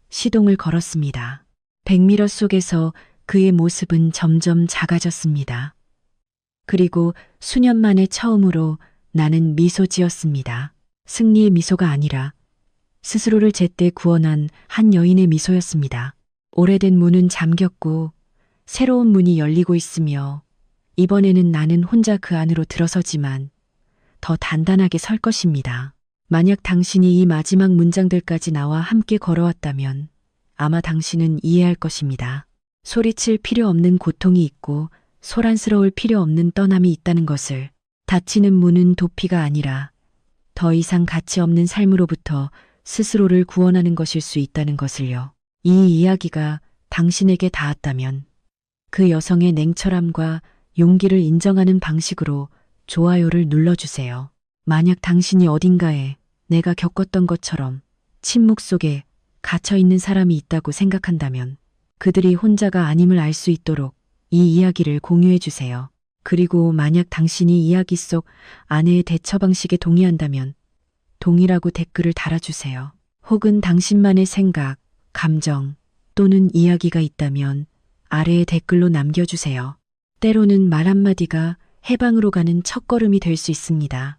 시동을 걸었습니다. 백미러 속에서 그의 모습은 점점 작아졌습니다. 그리고 수년 만에 처음으로 나는 미소 지었습니다. 승리의 미소가 아니라 스스로를 제때 구원한 한 여인의 미소였습니다. 오래된 문은 잠겼고 새로운 문이 열리고 있으며 이번에는 나는 혼자 그 안으로 들어서지만 더 단단하게 설 것입니다. 만약 당신이 이 마지막 문장들까지 나와 함께 걸어왔다면 아마 당신은 이해할 것입니다. 소리칠 필요 없는 고통이 있고 소란스러울 필요 없는 떠남이 있다는 것을. 닫히는 문은 도피가 아니라 더 이상 가치 없는 삶으로부터 스스로를 구원하는 것일 수 있다는 것을요. 이 이야기가 당신에게 닿았다면 그 여성의 냉철함과 용기를 인정하는 방식으로 좋아요를 눌러주세요. 만약 당신이 어딘가에 내가 겪었던 것처럼 침묵 속에 갇혀있는 사람이 있다고 생각한다면 그들이 혼자가 아님을 알 수 있도록 이 이야기를 공유해 주세요. 그리고 만약 당신이 이야기 속 아내의 대처 방식에 동의한다면 동의라고 댓글을 달아주세요. 혹은 당신만의 생각, 감정 또는 이야기가 있다면 아래에 댓글로 남겨주세요. 때로는 말 한마디가 해방으로 가는 첫걸음이 될 수 있습니다.